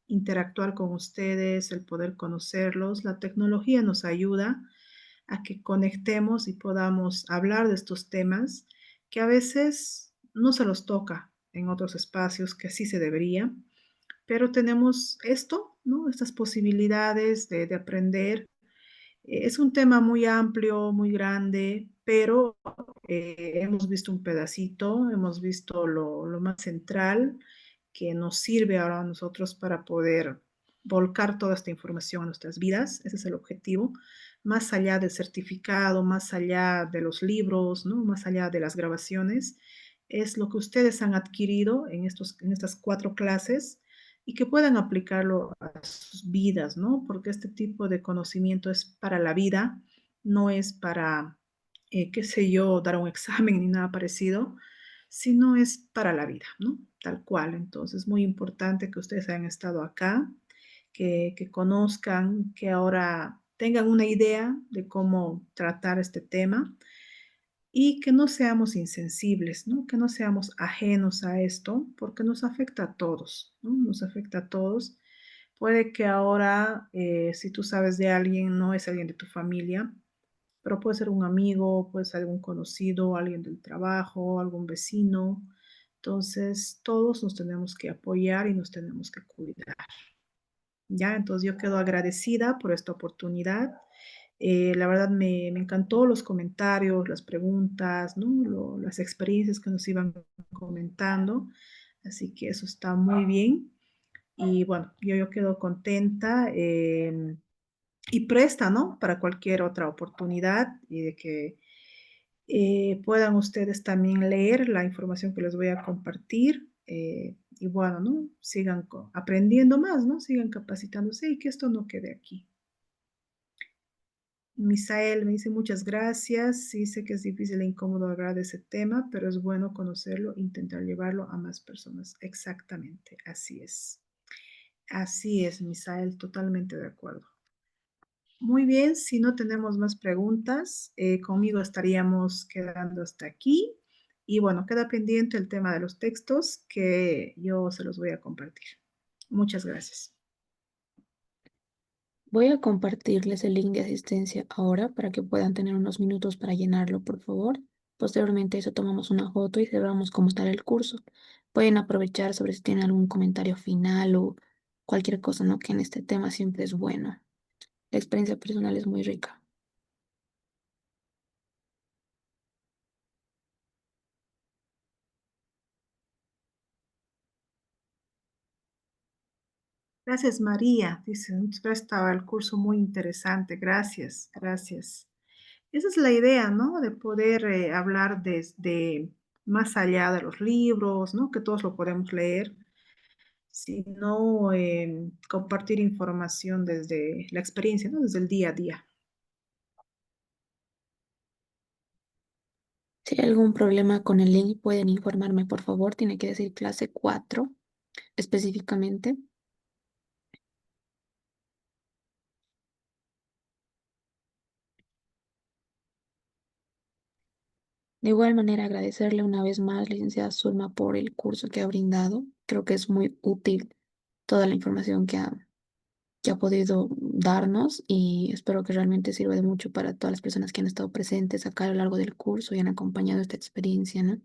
interactuar con ustedes, el poder conocerlos. La tecnología nos ayuda a que conectemos y podamos hablar de estos temas que a veces no se los toca en otros espacios que sí se debería, pero tenemos esto, ¿no? Estas posibilidades de aprender. Es un tema muy amplio, muy grande, pero hemos visto un pedacito, hemos visto lo más central que nos sirve ahora a nosotros para poder volcar toda esta información a nuestras vidas. Ese es el objetivo. Más allá del certificado, más allá de los libros, ¿no? Más allá de las grabaciones, es lo que ustedes han adquirido en estas 4 clases y que puedan aplicarlo a sus vidas, ¿no? Porque este tipo de conocimiento es para la vida, no es para, qué sé yo, dar un examen ni nada parecido, sino es para la vida, ¿no? Tal cual. Entonces, es muy importante que ustedes hayan estado acá, que conozcan, que ahora tengan una idea de cómo tratar este tema y que no seamos insensibles, ¿no? Que no seamos ajenos a esto, porque nos afecta a todos, ¿no? Nos afecta a todos. Puede que ahora, si tú sabes de alguien, no es alguien de tu familia, pero puede ser un amigo, puede ser algún conocido, alguien del trabajo, algún vecino. Entonces, todos nos tenemos que apoyar y nos tenemos que cuidar. ¿Ya? Entonces, yo quedo agradecida por esta oportunidad. La verdad me encantó los comentarios, las preguntas, ¿no? Las experiencias que nos iban comentando. Así que eso está muy bien. Y bueno, yo quedo contenta y presta, ¿no? Para cualquier otra oportunidad y de que puedan ustedes también leer la información que les voy a compartir. Y bueno, ¿no? Sigan aprendiendo más, ¿no? Sigan capacitándose y que esto no quede aquí. Misael me dice muchas gracias. Sí, sé que es difícil e incómodo hablar de ese tema, pero es bueno conocerlo e intentar llevarlo a más personas. Exactamente, así es. Así es, Misael, totalmente de acuerdo. Muy bien, si no tenemos más preguntas, conmigo estaríamos quedando hasta aquí. Y bueno, queda pendiente el tema de los textos que yo se los voy a compartir. Muchas gracias. Voy a compartirles el link de asistencia ahora para que puedan tener unos minutos para llenarlo, por favor. Posteriormente a eso tomamos una foto y cerramos cómo estará el curso. Pueden aprovechar sobre si tienen algún comentario final o cualquier cosa, ¿no? Que en este tema siempre es bueno. La experiencia personal es muy rica. Gracias, María. Dice, estaba el curso muy interesante. Gracias, gracias. Esa es la idea, ¿no? De poder hablar desde más allá de los libros, ¿no? Que todos lo podemos leer, sino compartir información desde la experiencia, ¿no? Desde el día a día. Si hay algún problema con el link, pueden informarme, por favor. Tiene que decir clase 4 específicamente. De igual manera, agradecerle una vez más, licenciada Zulma, por el curso que ha brindado. Creo que es muy útil toda la información que ha podido darnos y espero que realmente sirva de mucho para todas las personas que han estado presentes acá a lo largo del curso y han acompañado esta experiencia, ¿no?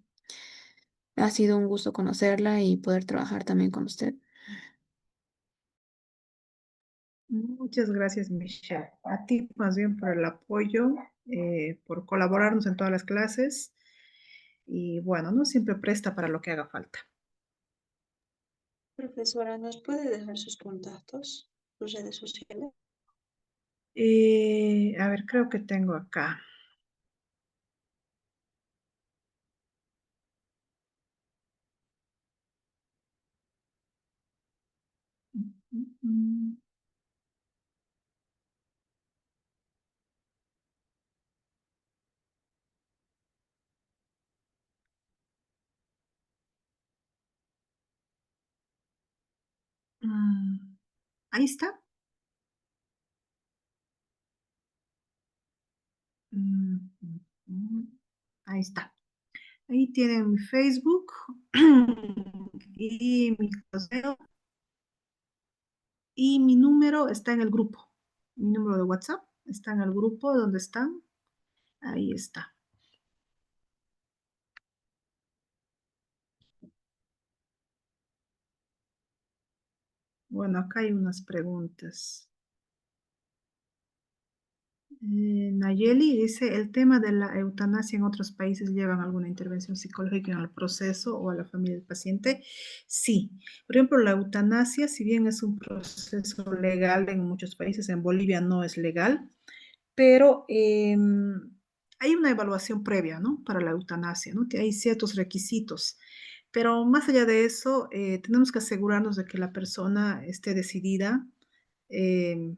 Ha sido un gusto conocerla y poder trabajar también con usted. Muchas gracias, Michelle. A ti más bien por el apoyo, por colaborarnos en todas las clases y bueno, no siempre presta para lo que haga falta. Profesora, ¿nos puede dejar sus contactos, sus redes sociales? A ver, creo que tengo acá. Mm, mm, ahí está. Mm, ahí está. Ahí tienen mi Facebook y mi correo y mi número está en el grupo. Mi número de WhatsApp está en el grupo donde están. Ahí está. Bueno, acá hay unas preguntas. Nayeli dice, ¿el tema de la eutanasia en otros países llevan alguna intervención psicológica en el proceso o a la familia del paciente? Sí. Por ejemplo, la eutanasia, si bien es un proceso legal en muchos países, en Bolivia no es legal, pero hay una evaluación previa, ¿no? Para la eutanasia, ¿no? Que hay ciertos requisitos. Pero más allá de eso, tenemos que asegurarnos de que la persona esté decidida em,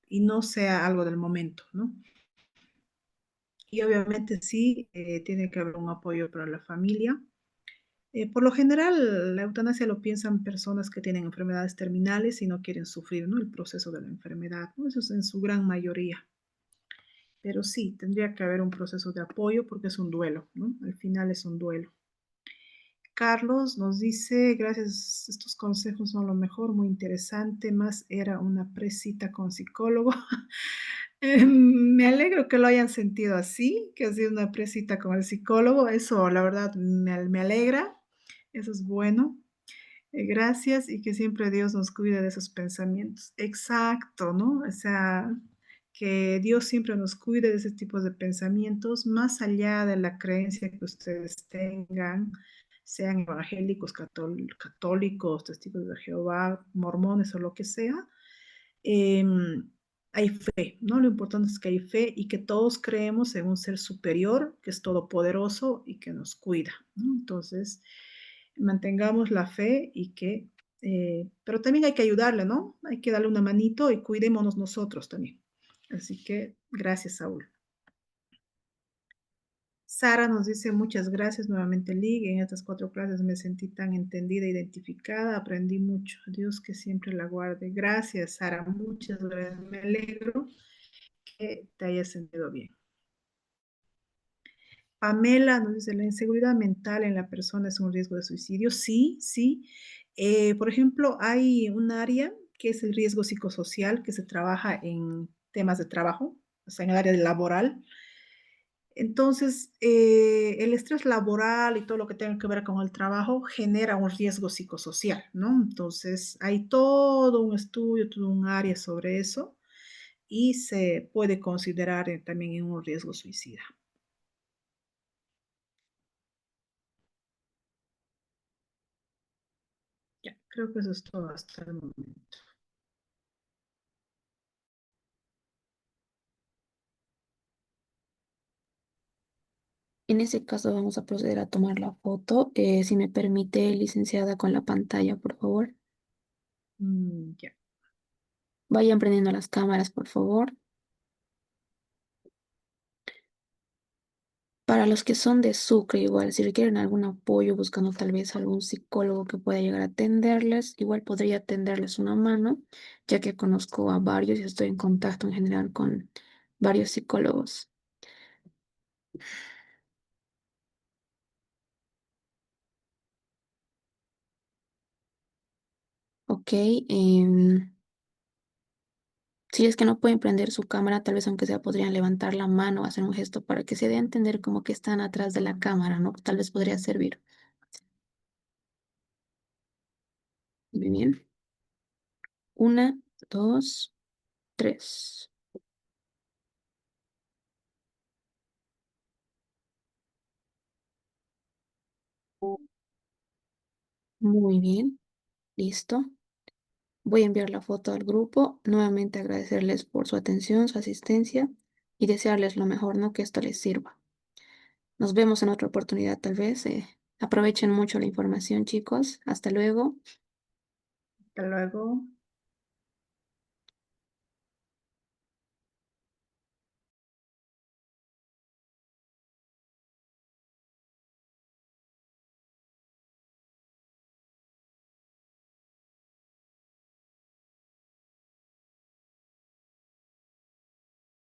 y no sea algo del momento, ¿no? Y obviamente sí, tiene que haber un apoyo para la familia. Por lo general, la eutanasia lo piensan personas que tienen enfermedades terminales y no quieren sufrir, ¿no? El proceso de la enfermedad, ¿no? Eso es en su gran mayoría. Pero sí, tendría que haber un proceso de apoyo porque es un duelo, ¿no? Al final es un duelo. Carlos nos dice, gracias, estos consejos son lo mejor, muy interesante, más era una presita con psicólogo. Me alegro que lo hayan sentido así, que ha sido una presita con el psicólogo, eso la verdad me alegra, eso es bueno. Gracias y que siempre Dios nos cuide de esos pensamientos. Exacto, ¿no? O sea, que Dios siempre nos cuide de ese tipo de pensamientos, más allá de la creencia que ustedes tengan, sean evangélicos, católicos, testigos de Jehová, mormones o lo que sea. Hay fe, ¿no? Lo importante es que hay fe y que todos creemos en un ser superior que es todopoderoso y que nos cuida, ¿no? Entonces, mantengamos la fe y que, pero también hay que ayudarle, ¿no? Hay que darle una manito y cuidémonos nosotros también. Así que gracias, Saúl. Sara nos dice muchas gracias nuevamente, Lig. En estas 4 clases me sentí tan entendida, identificada, aprendí mucho. Dios que siempre la guarde. Gracias, Sara. Muchas gracias. Me alegro que te hayas sentido bien. Pamela nos dice, la inseguridad mental en la persona es un riesgo de suicidio. Sí, sí. Por ejemplo, hay un área que es el riesgo psicosocial que se trabaja en temas de trabajo, o sea, en el área laboral. Entonces, el estrés laboral y todo lo que tenga que ver con el trabajo genera un riesgo psicosocial, ¿no? Entonces, hay todo un estudio, todo un área sobre eso y se puede considerar también en un riesgo suicida. Ya, creo que eso es todo hasta el momento. En ese caso vamos a proceder a tomar la foto. Si me permite, licenciada, con la pantalla, por favor. Ya. Vayan prendiendo las cámaras, por favor. Para los que son de Sucre, igual, si requieren algún apoyo, buscando tal vez algún psicólogo que pueda llegar a atenderles, igual podría tenderles una mano, ya que conozco a varios y estoy en contacto en general con varios psicólogos. Ok. Si es que no pueden prender su cámara, tal vez aunque sea podrían levantar la mano o hacer un gesto para que se dé a entender como que están atrás de la cámara, ¿no? Tal vez podría servir. Muy bien. Una, dos, tres. Muy bien. Listo. Voy a enviar la foto al grupo. Nuevamente agradecerles por su atención, su asistencia y desearles lo mejor, ¿no? Que esto les sirva. Nos vemos en otra oportunidad, tal vez. Aprovechen mucho la información, chicos. Hasta luego. Hasta luego.